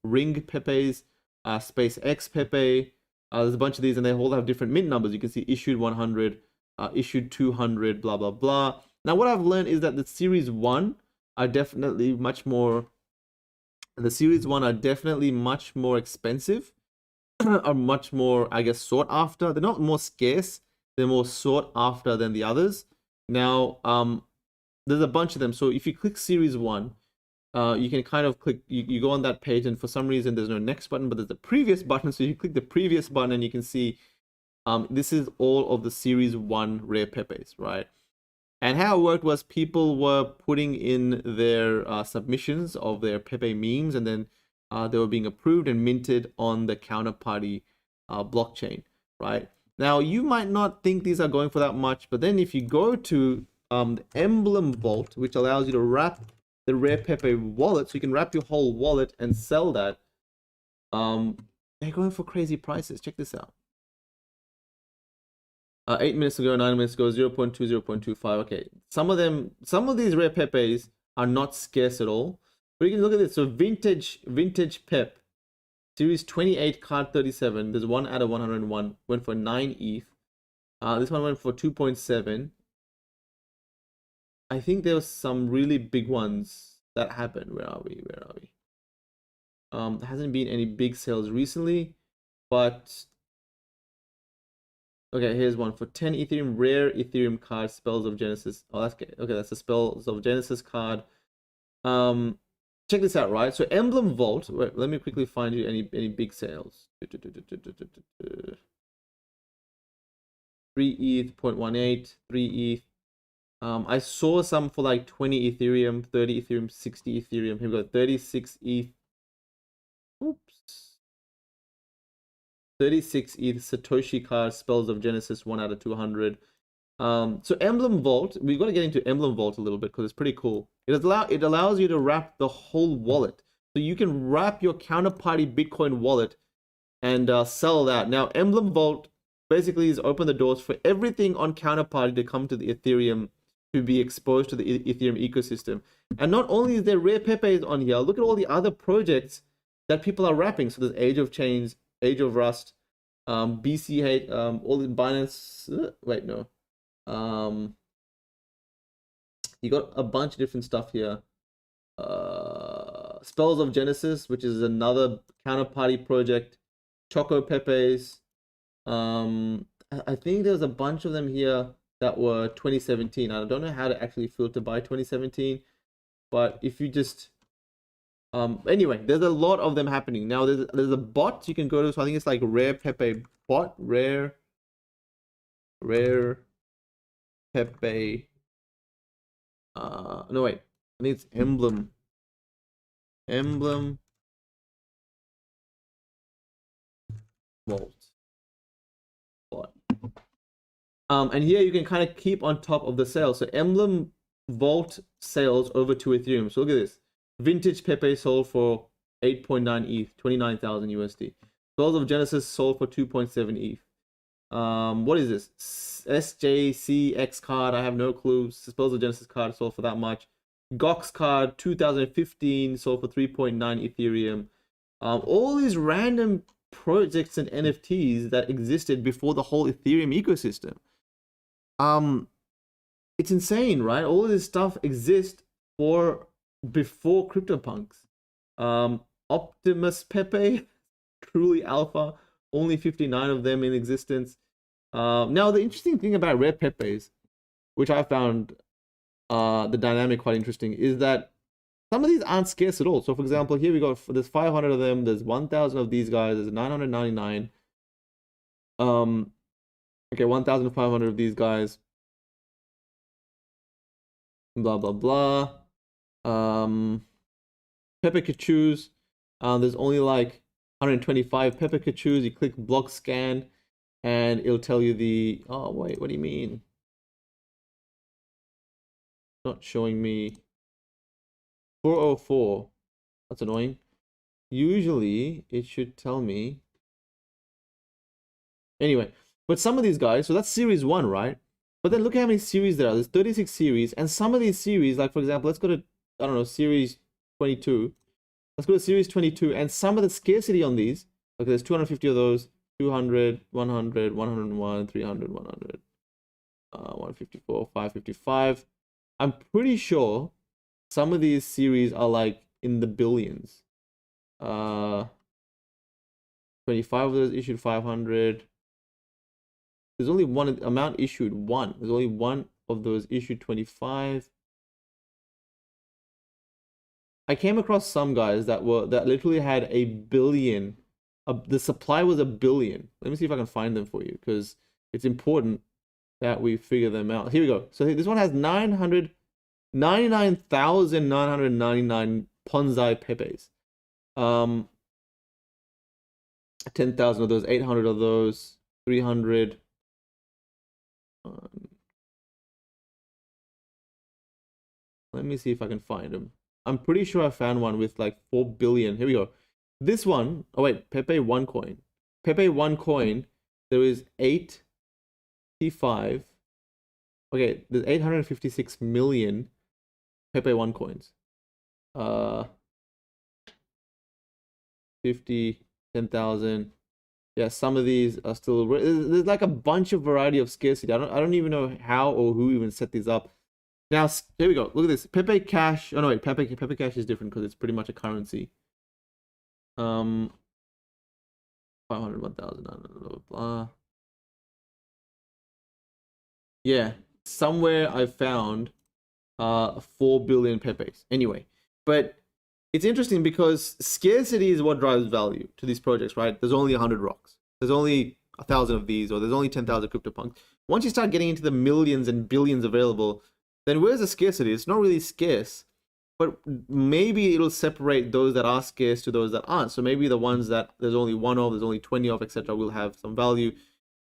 Ring Pepes, Space X Pepe. There's a bunch of these, and they all have different mint numbers. You can see issued 100, issued 200, blah, blah, blah. Now, what I've learned is that the Series 1 are definitely much more... The Series 1 are definitely much more expensive, are much more, I guess, sought after. They're not more scarce. They're more sought after than the others. Now, there's a bunch of them. So if you click Series 1, you can kind of click, you go on that page, and for some reason there's no next button, but there's the previous button. So you click the previous button and you can see this is all of the Series 1 rare Pepes, right? And how it worked was people were putting in their submissions of their Pepe memes, and then they were being approved and minted on the Counterparty blockchain, right? Now, you might not think these are going for that much, but then if you go to the Emblem Vault, which allows you to wrap the rare Pepe wallet, so you can wrap your whole wallet and sell that, they're going for crazy prices. Check this out. 8 minutes ago, 9 minutes ago, 0.2, 0.25. Okay, some of these rare Pepes are not scarce at all. But you can look at this. So vintage Pep, Series 28, card 37. There's one out of 101. Went for 9 ETH. This one went for 2.7. I think there was some really big ones that happened. Where are we? There hasn't been any big sales recently, but okay, here's one for 10 Ethereum, rare Ethereum card, Spells of Genesis. Oh, that's okay. Okay, that's the Spells of Genesis card. Check this out, right? So Emblem Vault. Wait, let me quickly find you any big sales. 3 ETH, 0.18, 3 ETH. I saw some for like 20 Ethereum, 30 Ethereum, 60 Ethereum. Here we go, 36 ETH. Oops. 36 ETH, Satoshi card, Spells of Genesis, 1 out of 200. So Emblem Vault, we've got to get into Emblem Vault a little bit because it's pretty cool. It allows you to wrap the whole wallet. So you can wrap your Counterparty Bitcoin wallet and sell that. Now, Emblem Vault basically is open the doors for everything on Counterparty to come to the Ethereum, to be exposed to the Ethereum ecosystem. And not only is there rare Pepes on here, look at all the other projects that people are wrapping. So there's Age of Chains, Age of Rust, BCH, all the Binance, wait, no. You got a bunch of different stuff here. Spells of Genesis, which is another Counterparty project. Choco Pepes. I think there's a bunch of them here that were 2017. I don't know how to actually filter by 2017, but if you just anyway, there's a lot of them happening now. There's a bot you can go to. So I think it's like rare Pepe bot, rare Pepe. No wait, I think it's Emblem Vault bot. And here you can kind of keep on top of the sales. So Emblem Vault sales over to Ethereum. So look at this. Vintage Pepe sold for 8.9 ETH, 29,000 USD. Spells of Genesis sold for 2.7 ETH. What is this? SJCX card. I have no clue. Disposal Genesis card sold for that much. Gox card 2015 sold for 3.9 Ethereum. All these random projects and NFTs that existed before the whole Ethereum ecosystem. It's insane, right? All of this stuff exists before CryptoPunks. Optimus Pepe, truly alpha, only 59 of them in existence. Now the interesting thing about rare Pepes, which I found the dynamic quite interesting, is that some of these aren't scarce at all. So for example, here we go, there's 500 of them, there's 1,000 of these guys, there's 999. Okay, 1,500 of these guys. Blah blah blah. Pepekachus. There's only like 125 Pepekachus. You click block scan and it'll tell you the, oh wait, what do you mean? Not showing me. 404. That's annoying. Usually it should tell me. Anyway, but some of these guys, so that's series 1, right? But then look at how many series there are. There's 36 series, and some of these series, like for example, let's go to, I don't know, series 22. Let's go to series 22, and some of the scarcity on these, okay, there's 250 of those, 200, 100, 101, 300, 100, 154, 555. I'm pretty sure some of these series are like in the billions. 25 of those issued 500. There's only one amount issued, one. There's only one of those issued 25. I came across some guys that literally had a billion. The supply was a billion. Let me see if I can find them for you, because it's important that we figure them out. Here we go. So this one has 99,999 Ponzi Pepes. 10,000 of those, 800 of those, 300. Let me see if I can find them. I'm pretty sure I found one with like 4 billion. Here we go. This one, oh wait, Pepe 1 coin. Pepe 1 coin, there is 85. Okay, there's 856 million Pepe 1 coins. 50, 10,000. Yeah, some of these are still, there's like a bunch of variety of scarcity. I don't even know how or who even set these up. Now, here we go. Look at this. Pepe Cash. Oh no, wait. Pepe Cash is different because it's pretty much a currency. 500, 1,000, blah, blah, blah. Yeah, somewhere I found 4 billion Pepes. Anyway, but it's interesting because scarcity is what drives value to these projects, right? There's only 100 rocks. There's only 1,000 of these, or there's only 10,000 CryptoPunks. Once you start getting into the millions and billions available, then where's the scarcity? It's not really scarce, but maybe it'll separate those that are scarce to those that aren't. So maybe the ones that there's only 1 of, there's only 20 of, etc., will have some value.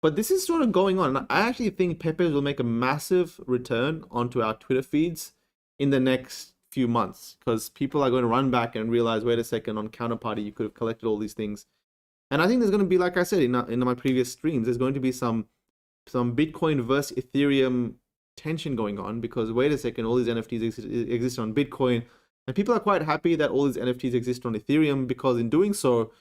But this is sort of going on. I actually think Pepes will make a massive return onto our Twitter feeds in the next few months, because people are going to run back and realize, wait a second, on Counterparty you could have collected all these things. And I think there's going to be, like I said in my previous streams, there's going to be some Bitcoin versus Ethereum tension going on, because wait a second, all these NFTs exist on Bitcoin, and people are quite happy that all these NFTs exist on Ethereum, because in doing so,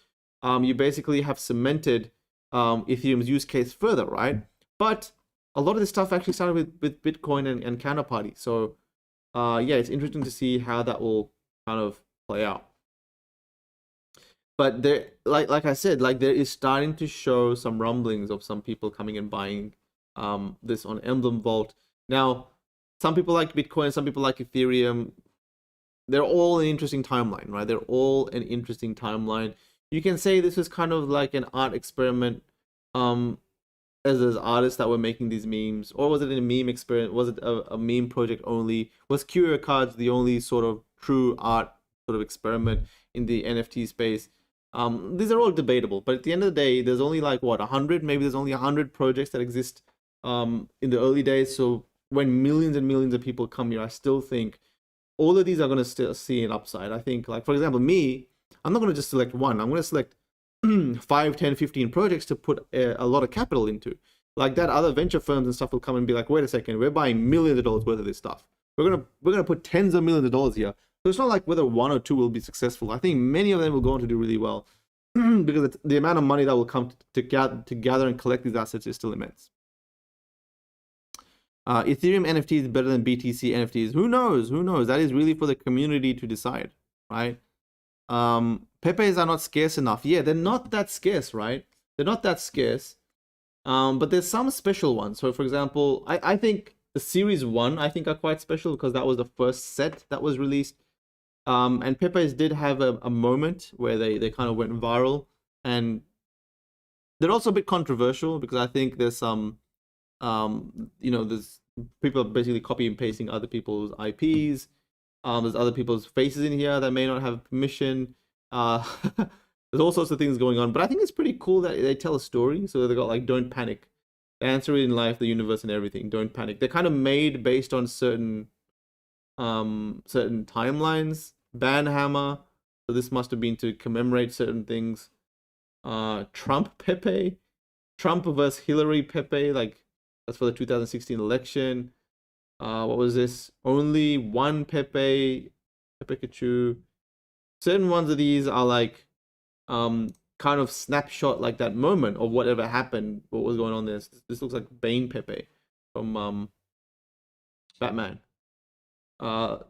you basically have cemented Ethereum's use case further, right? But a lot of this stuff actually started with Bitcoin and Counterparty. So yeah, it's interesting to see how that will kind of play out. But there, like I said, like there is starting to show some rumblings of some people coming and buying this on Emblem Vault. Now, some people like Bitcoin, some people like Ethereum. They're all an interesting timeline, right? They're all an interesting timeline. You can say this is kind of like an art experiment, as there's artists that were making these memes, or was it a meme experiment? Was it a meme project only? Was Curio cards the only sort of true art sort of experiment in the NFT space? These are all debatable, but at the end of the day, there's only like what, 100? Maybe there's only 100 projects that exist in the early days. So when millions and millions of people come here, I still think all of these are going to still see an upside. I think, like for example, me, I'm not going to just select one. I'm going to select 5, 10, 15 projects to put a lot of capital into. Like that, other venture firms and stuff will come and be like, wait a second, we're buying millions of dollars worth of this stuff. We're gonna put tens of millions of dollars here. So it's not like whether one or two will be successful. I think many of them will go on to do really well because the amount of money that will come to gather and collect these assets is still immense. Ethereum NFT is better than BTC NFTs. Who knows? Who knows? That is really for the community to decide, right? Pepes are not scarce enough. Yeah, they're not that scarce, right? They're not that scarce. But there's some special ones. So for example, I think the series 1 I think are quite special because that was the first set that was released. And Pepes did have a moment where they kind of went viral, and they're also a bit controversial because I think there's some there's people basically copy and pasting other people's IPs. There's other people's faces in here that may not have permission. There's all sorts of things going on, but I think it's pretty cool that they tell a story. So they got like, don't panic, the answer in life, the universe, and everything. Don't panic. They're kind of made based on certain timelines. Banhammer. So this must have been to commemorate certain things. Trump Pepe, Trump versus Hillary Pepe. Like that's for the 2016 election. What was this? Only one Pepe, Pikachu. Certain ones of these are like kind of snapshot like that moment of whatever happened, what was going on there. This looks like Bane Pepe from Batman.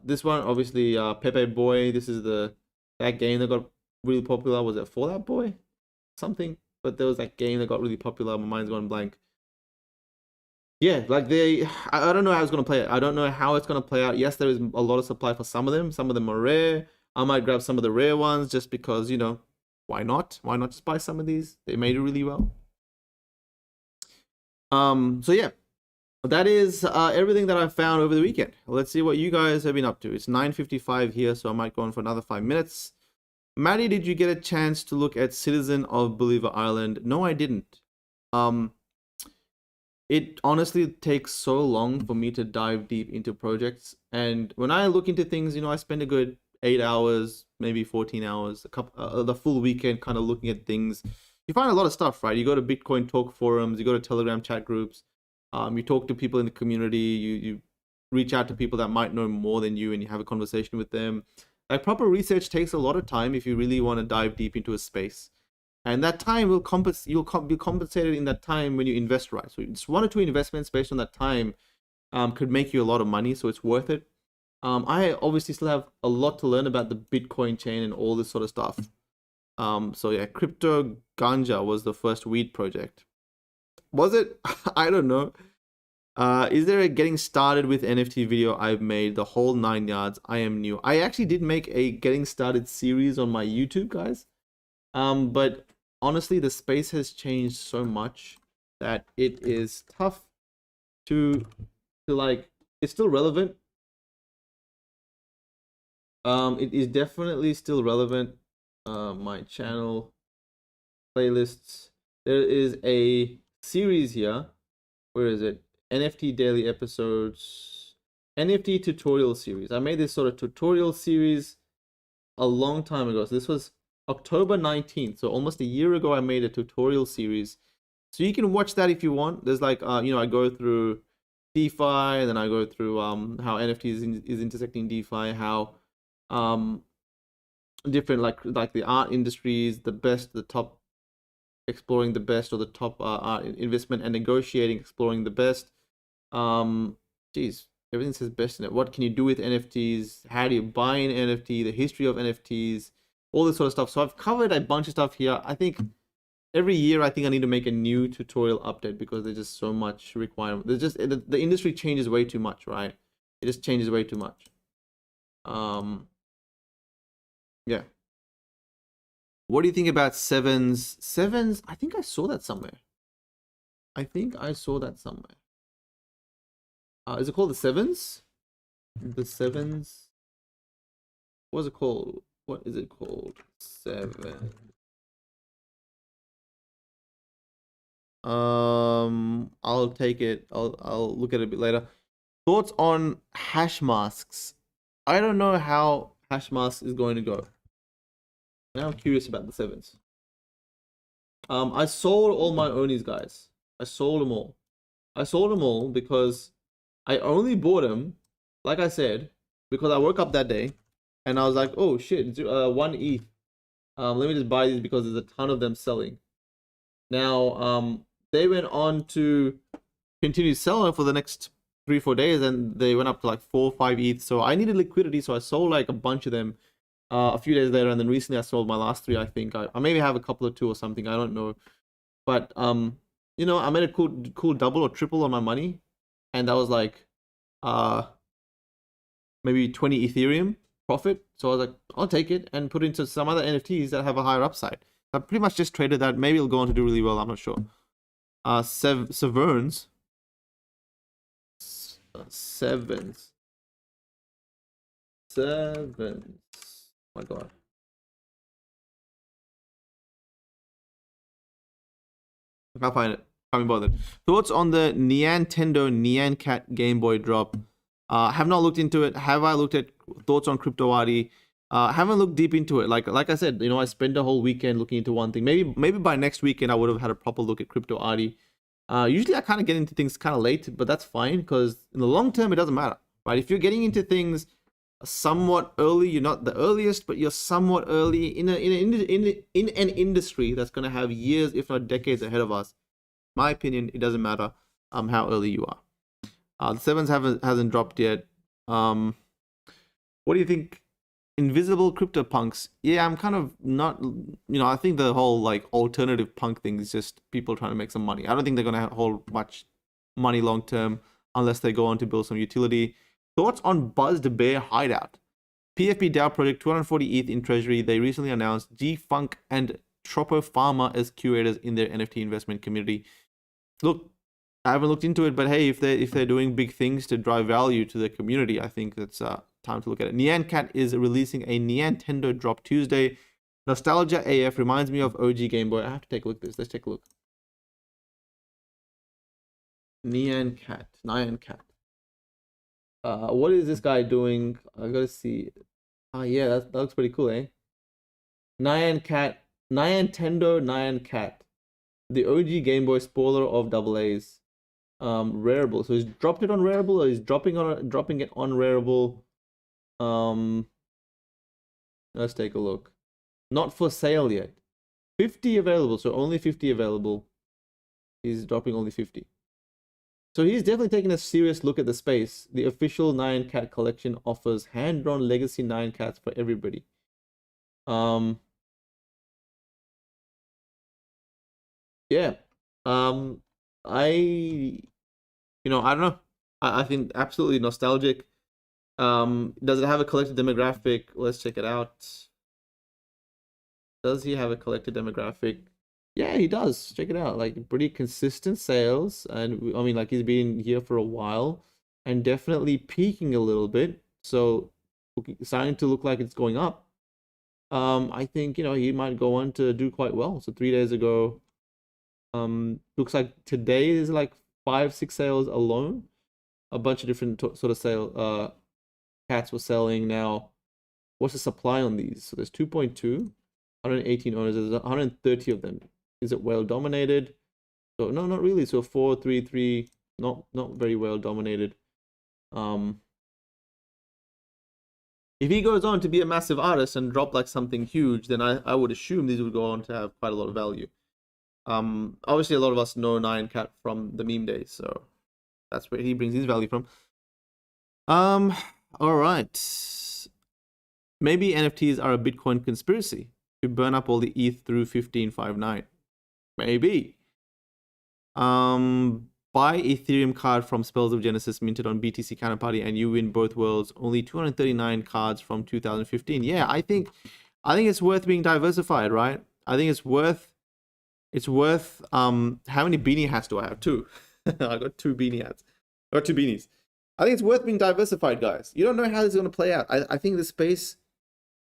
This one obviously Pepe Boy. This is that game that got really popular. Was it For That Boy? Something. But there was that game that got really popular. My mind's gone blank. Yeah, like I don't know how it's gonna play out. I don't know how it's gonna play out. Yes, there is a lot of supply for some of them. Some of them are rare. I might grab some of the rare ones just because, why not? Why not just buy some of these? They made it really well. So yeah, that is everything that I found over the weekend. Let's see what you guys have been up to. It's 9:55 here, so I might go on for another 5 minutes. Maddie, did you get a chance to look at Citizen of Bolivar Island? No, I didn't. It honestly takes so long for me to dive deep into projects, and when I look into things, I spend a good 8 hours, maybe 14 hours, the full weekend kind of looking at things. You find a lot of stuff, right? You go to Bitcoin talk forums, you go to Telegram chat groups, you talk to people in the community, you reach out to people that might know more than you, and you have a conversation with them. Like, proper research takes a lot of time if you really want to dive deep into a space. And that time will you'll be compensated in that time when you invest right. So it's 1 or 2 investments based on that time could make you a lot of money, so it's worth it. I obviously still have a lot to learn about the Bitcoin chain and all this sort of stuff. So yeah, Crypto Ganja was the first weed project. Was it? I don't know. Is there a getting started with NFT video I've made? The whole 9 yards. I am new. I actually did make a getting started series on my YouTube, guys. But honestly, the space has changed so much that it is tough to like, it's still relevant. It is definitely still relevant. My channel playlists. There is a series here. Where is it? NFT daily episodes. NFT tutorial series. I made this sort of tutorial series a long time ago. So this was October 19th. So almost a year ago, I made a tutorial series. So you can watch that if you want. There's like, I go through DeFi, and then I go through how NFTs is intersecting DeFi, how different like the art industries, the best, the top, exploring the best, or the top art investment and negotiating, exploring the best. Geez, everything says best in it. What can you do with NFTs? How do you buy an NFT? The history of NFTs, all this sort of stuff. So I've covered a bunch of stuff here. I think every year I need to make a new tutorial update because there's just so much requirement. There's just the industry changes way too much, right? It just changes way too much. Yeah. What do you think about Sevens? Sevens, I think I saw that somewhere. Is it called the Sevens? The Sevens? What is it called? What is it called? Seven. I'll take it. I'll look at it a bit later. Thoughts on hash masks? I don't know how hash mask is going to go. Now I'm curious about the Sevens. I sold all my Onis, guys. I sold them all. I sold them all because I only bought them, like I said, because I woke up that day and I was like, oh shit, 1 ETH. Let me just buy these because there's a ton of them selling. Now, they went on to continue selling for the next 3-4 days, and they went up to like 4 or 5 ETH. So I needed liquidity, so I sold like a bunch of them a few days later, and then recently I sold my last 3. I think I maybe have a couple of 2 or something. I don't know, but you know, I made a cool double or triple on my money, and that was like maybe 20 Ethereum profit. So I was like, I'll take it and put it into some other NFTs that have a higher upside. I pretty much just traded that. Maybe it'll go on to do really well. I'm not sure. Sevens. Sevens. Oh my god. I can't find it. Can't be bothered. Thoughts on the Nintendo Nyan Cat Game Boy drop? Have not looked into it. Have I looked at thoughts on Cryptoarty? Haven't looked deep into it. Like I said, you know, I spent a whole weekend looking into one thing. Maybe by next weekend I would have had a proper look at Cryptoarty. Usually I kind of get into things kind of late, but that's fine because in the long term it doesn't matter, right? If you're getting into things somewhat early, you're not the earliest, but you're somewhat early in an industry that's going to have years, if not decades, ahead of us. My opinion, it doesn't matter how early you are. The sevens hasn't dropped yet. What do you think? Invisible CryptoPunks. Yeah, I'm kind of not, you know, I think the whole like alternative punk thing is just people trying to make some money. I don't think they're going to hold much money long term unless they go on to build some utility. Thoughts on Buzzed Bear Hideout? PFP DAO project, 240 ETH in treasury. They recently announced G-Funk and Tropo Pharma as curators in their NFT investment community. Look, I haven't looked into it, but hey, if they're doing big things to drive value to the community, I think that's time to look at it. Nyan Cat is releasing a Nintendo drop Tuesday. Nostalgia AF reminds me of OG Game Boy. I have to take a look at this. Let's take a look. Nyan Cat. What is this guy doing? I gotta see. Oh yeah, that looks pretty cool, eh? Nyan Cat. Nyan Cat. The OG Game Boy spoiler of AA's. Rareable. So he's dropped it on Rareable, or he's dropping it on Rareable. Let's take a look. Not for sale yet. 50 available, so only 50 available. He's dropping only 50. So he's definitely taking a serious look at the space. The official Nyan Cat collection offers hand-drawn legacy Nyan Cats for everybody. Yeah. I don't know. I think absolutely nostalgic. Does it have a collected demographic? Let's check it out. Does he have a collected demographic? Yeah, he does. Check it out. Like pretty consistent sales, and I mean, like he's been here for a while, and definitely peaking a little bit. So, starting to look like it's going up. I think he might go on to do quite well. So 3 days ago, looks like today is like 5-6 sales alone. A bunch of different sort of sale cats were selling now. What's the supply on these? So there's 2.2, 118 owners. There's 130 of them. Is it well dominated? So no, not really. So 4, 3, 3, not very well dominated. If he goes on to be a massive artist and drop like something huge, then I would assume these would go on to have quite a lot of value. Obviously a lot of us know Nyan Cat from the meme days, so that's where he brings his value from. All right. Maybe NFTs are a Bitcoin conspiracy to burn up all the ETH through 1559. Maybe. Buy Ethereum card from Spells of Genesis minted on BTC Counterparty and you win both worlds. Only 239 cards from 2015. Yeah, I think it's worth being diversified, right? I think it's worth how many beanie hats do I have? 2. I got 2 beanie hats. I got 2 beanies. I think it's worth being diversified, guys. You don't know how this is going to play out. I think the space,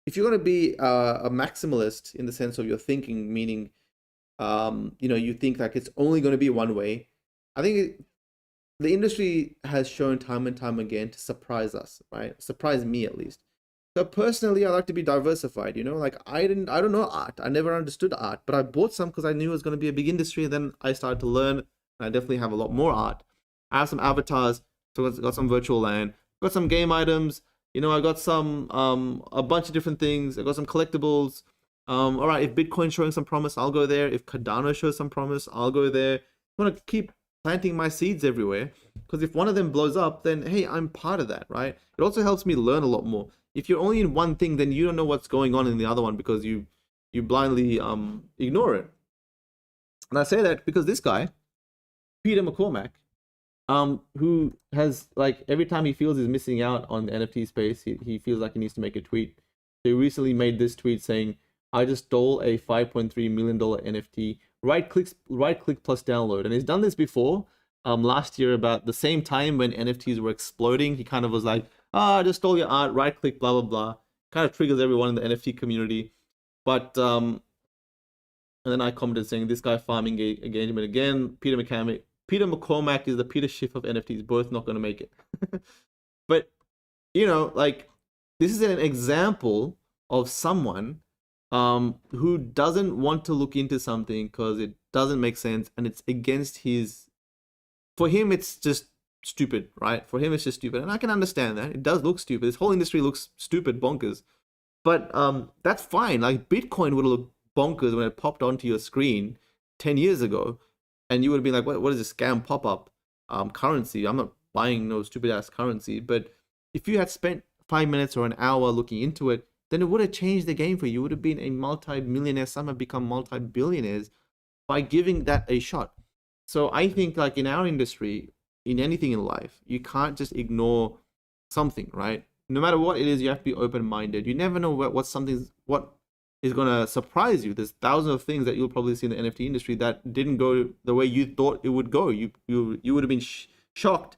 if you're going to be a maximalist in the sense of your thinking, meaning you think like it's only going to be one way, I think the industry has shown time and time again to surprise us, right? Surprise me at least. So personally, I like to be diversified, you know, like I don't know art. I never understood art, but I bought some because I knew it was going to be a big industry. And then I started to learn, and I definitely have a lot more art. I have some avatars, so I got some virtual land, got some game items, you know, I got some, a bunch of different things. I got some collectibles. All right, if Bitcoin's showing some promise, I'll go there. If Cardano shows some promise, I'll go there. I want to keep planting my seeds everywhere, because if one of them blows up, then hey, I'm part of that, right? It also helps me learn a lot more. If you're only in one thing, then you don't know what's going on in the other one because you blindly ignore it. And I say that because this guy, Peter McCormack, who has, like, every time he feels he's missing out on the NFT space, he feels like he needs to make a tweet. So he recently made this tweet saying, I just stole a $5.3 million NFT. Right click plus download. And he's done this before. Last year, about the same time when NFTs were exploding, he kind of was like, I just stole your art, right click, blah, blah, blah. Kind of triggers everyone in the NFT community. But, and then I commented saying, this guy farming engagement again. Peter McCormack is the Peter Schiff of NFTs, both not going to make it. But, you know, like, this is an example of someone who doesn't want to look into something because it doesn't make sense and it's against his, for him, it's just stupid, right? For him, it's just stupid. And I can understand that. It does look stupid. This whole industry looks stupid, bonkers. But that's fine. Like, Bitcoin would have looked bonkers when it popped onto your screen 10 years ago. And you would have been like, what is this scam pop-up currency? I'm not buying no stupid-ass currency. But if you had spent 5 minutes or an hour looking into it, then it would have changed the game for you. You would have been a multi-millionaire. Some have become multi-billionaires by giving that a shot. So I think, like, in our industry, in anything in life, you can't just ignore something, right? No matter what it is, you have to be open-minded. You never know what is going to surprise you. There's thousands of things that you'll probably see in the NFT industry that didn't go the way you thought it would go. You would have been shocked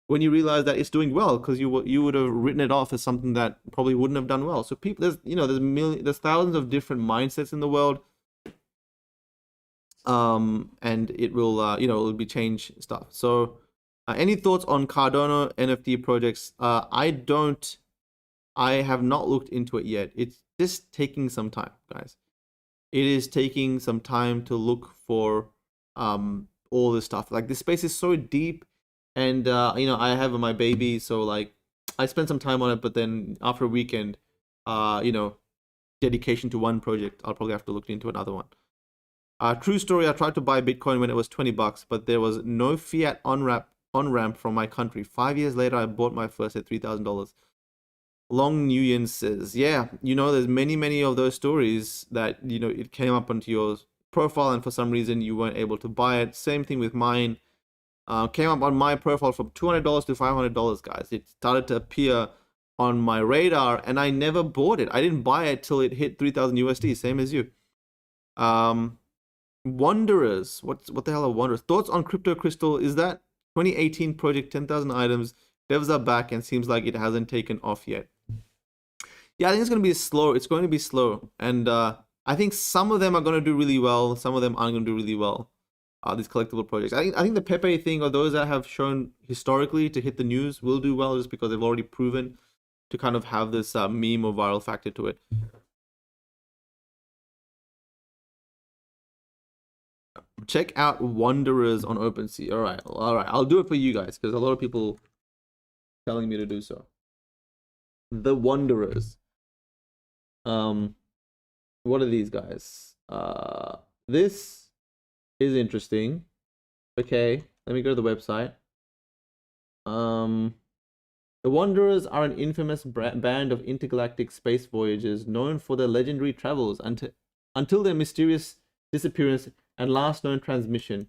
when you realize that it's doing well, because you would have written it off as something that probably wouldn't have done well. So people, there's thousands of different mindsets in the world, and it will it'll be change stuff. So any thoughts on Cardano NFT projects? I have not looked into it yet. It's just taking some time, guys. It is taking some time to look for all this stuff. Like, this space is so deep, and I have my baby, so like I spent some time on it, but then after a weekend, dedication to one project, I'll probably have to look into another one. True story, I tried to buy Bitcoin when it was $20, but there was no fiat on-ramp from my country. 5 years later, I bought my first at $3,000. Long Nguyen says, yeah, there's many of those stories that, it came up onto your profile and for some reason you weren't able to buy it. Same thing with mine. Came up on my profile from $200 to $500, guys. It started to appear on my radar and I never bought it. I didn't buy it till it hit 3,000 USD, same as you. Wanderers, what the hell are Wanderers? Thoughts on Crypto Crystal? Is that 2018 project, 10,000 items? Devs are back and seems like it hasn't taken off yet. Yeah, I think it's going to be slow. It's going to be slow. And I think some of them are going to do really well. Some of them aren't going to do really well. These collectible projects. I think the Pepe thing, or those that have shown historically to hit the news, will do well just because they've already proven to kind of have this meme or viral factor to it. Check out Wanderers on OpenSea. All right. I'll do it for you guys because a lot of people telling me to do so. The Wanderers. What are these guys? This is interesting. Okay, let me go to the website. The Wanderers are an infamous band of intergalactic space voyagers known for their legendary travels until their mysterious disappearance and last known transmission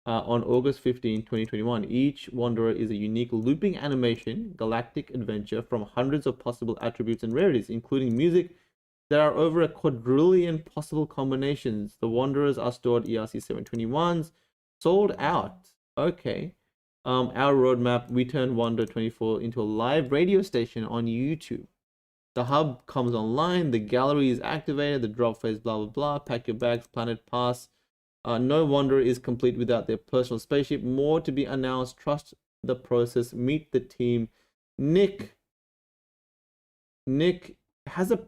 on August 15, 2021. Each Wanderer is a unique looping animation, galactic adventure from hundreds of possible attributes and rarities, including music. There are over a quadrillion possible combinations. The Wanderers are stored ERC-721s, sold out. Okay. Our roadmap, we turned Wander 24 into a live radio station on YouTube. The hub comes online, the gallery is activated, the drop phase, blah, blah, blah. Pack your bags, planet pass. No Wanderer is complete without their personal spaceship. More to be announced. Trust the process. Meet the team. Nick has a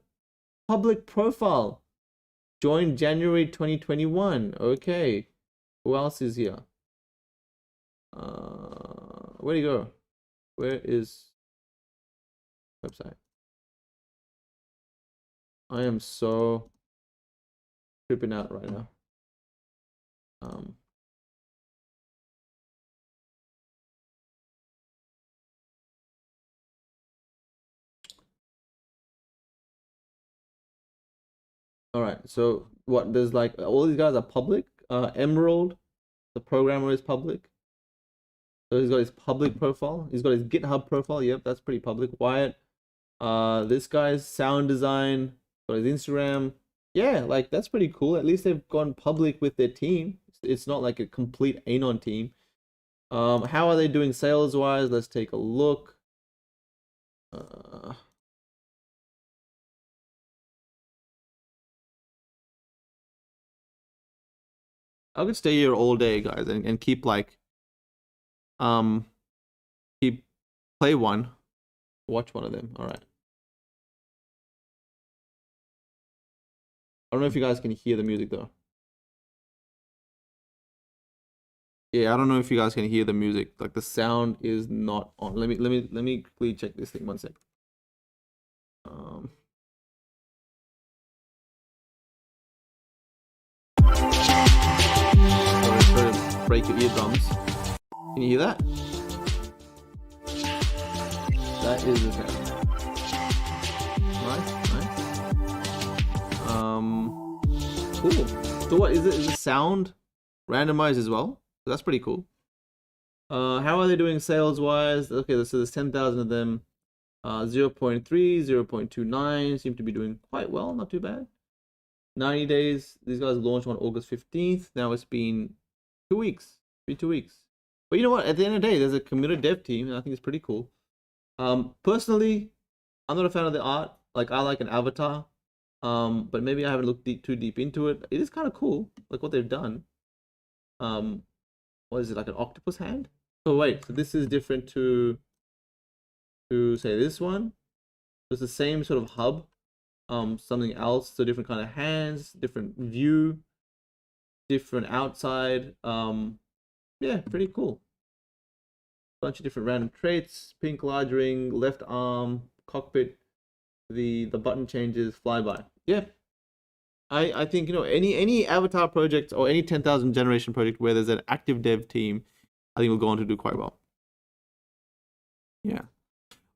public profile. Joined January 2021. Okay. Who else is here? Where'd he go? Where is website? I am so tripping out right now. All right. So what? There's like all these guys are public. Emerald, the programmer, is public. So he's got his public profile. He's got his GitHub profile. Yep, that's pretty public. Wyatt. This guy's sound design. Got his Instagram. Yeah, like that's pretty cool. At least they've gone public with their team. It's not like a complete anon team. How are they doing sales wise? Let's take a look. I could stay here all day, guys, and keep like keep play one, watch one of them. All right. I don't know if you guys can hear the music though. Yeah, I don't know if you guys can hear the music. Like the sound is not on. Let me quickly check this thing 1 sec. Sorry to break your eardrums. Can you hear that? That is the sound. Nice. Cool. So what is it? Is the sound randomized as well? That's pretty cool. How are they doing sales wise? Okay, so there's 10,000 of them. 0.3, 0.29 seem to be doing quite well, not too bad. 90 days. These guys launched on August 15th. Now it's been 2 weeks. 2 weeks. But you know what? At the end of the day, there's a committed dev team, and I think it's pretty cool. Personally, I'm not a fan of the art. Like I like an avatar. But maybe I haven't looked too deep into it. It is kind of cool, like what they've done. What is it, like an octopus hand? Oh wait, so this is different to say this one. It's the same sort of hub. Something else, so different kind of hands, different view, different outside. Yeah, pretty cool. Bunch of different random traits: pink large ring, left arm, cockpit. The button changes, flyby. Yeah, I think, you know, any avatar project or any 10,000 generation project where there's an active dev team, I think will go on to do quite well. Yeah.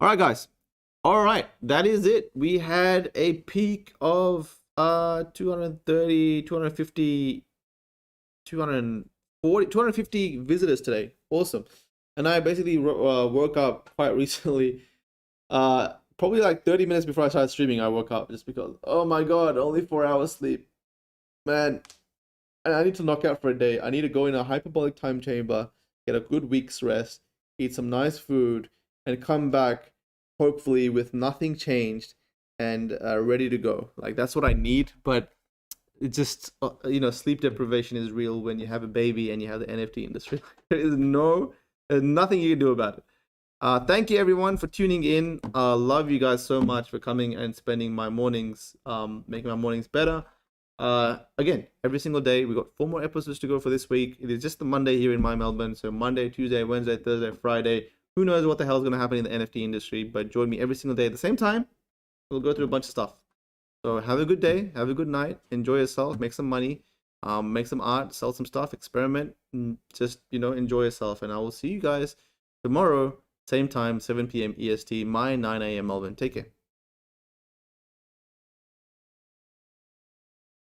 All right, guys. All right, that is it. We had a peak of 230, 250, 240, 250 visitors today. Awesome. And I basically woke up quite recently. Probably like 30 minutes before I started streaming, I woke up just because, oh my god, only 4 hours sleep. Man, and I need to knock out for a day. I need to go in a hyperbolic time chamber, get a good week's rest, eat some nice food, and come back hopefully with nothing changed and ready to go. Like that's what I need, but it just, you know, sleep deprivation is real when you have a baby and you have the NFT industry. There's nothing you can do about it. Thank you everyone for tuning in. Love you guys so much for coming and spending my mornings, making my mornings better. Again, every single day. We got 4 more episodes to go for this week. It is just the Monday here in my Melbourne. So Monday, Tuesday, Wednesday, Thursday, Friday. Who knows what the hell is going to happen in the NFT industry, but join me every single day at the same time. We'll go through a bunch of stuff. So have a good day, have a good night, enjoy yourself, make some money, make some art, sell some stuff, experiment, and just, you know, enjoy yourself. And I will see you guys tomorrow, same time, 7 p.m. EST, my 9 a.m. Melbourne. Take care.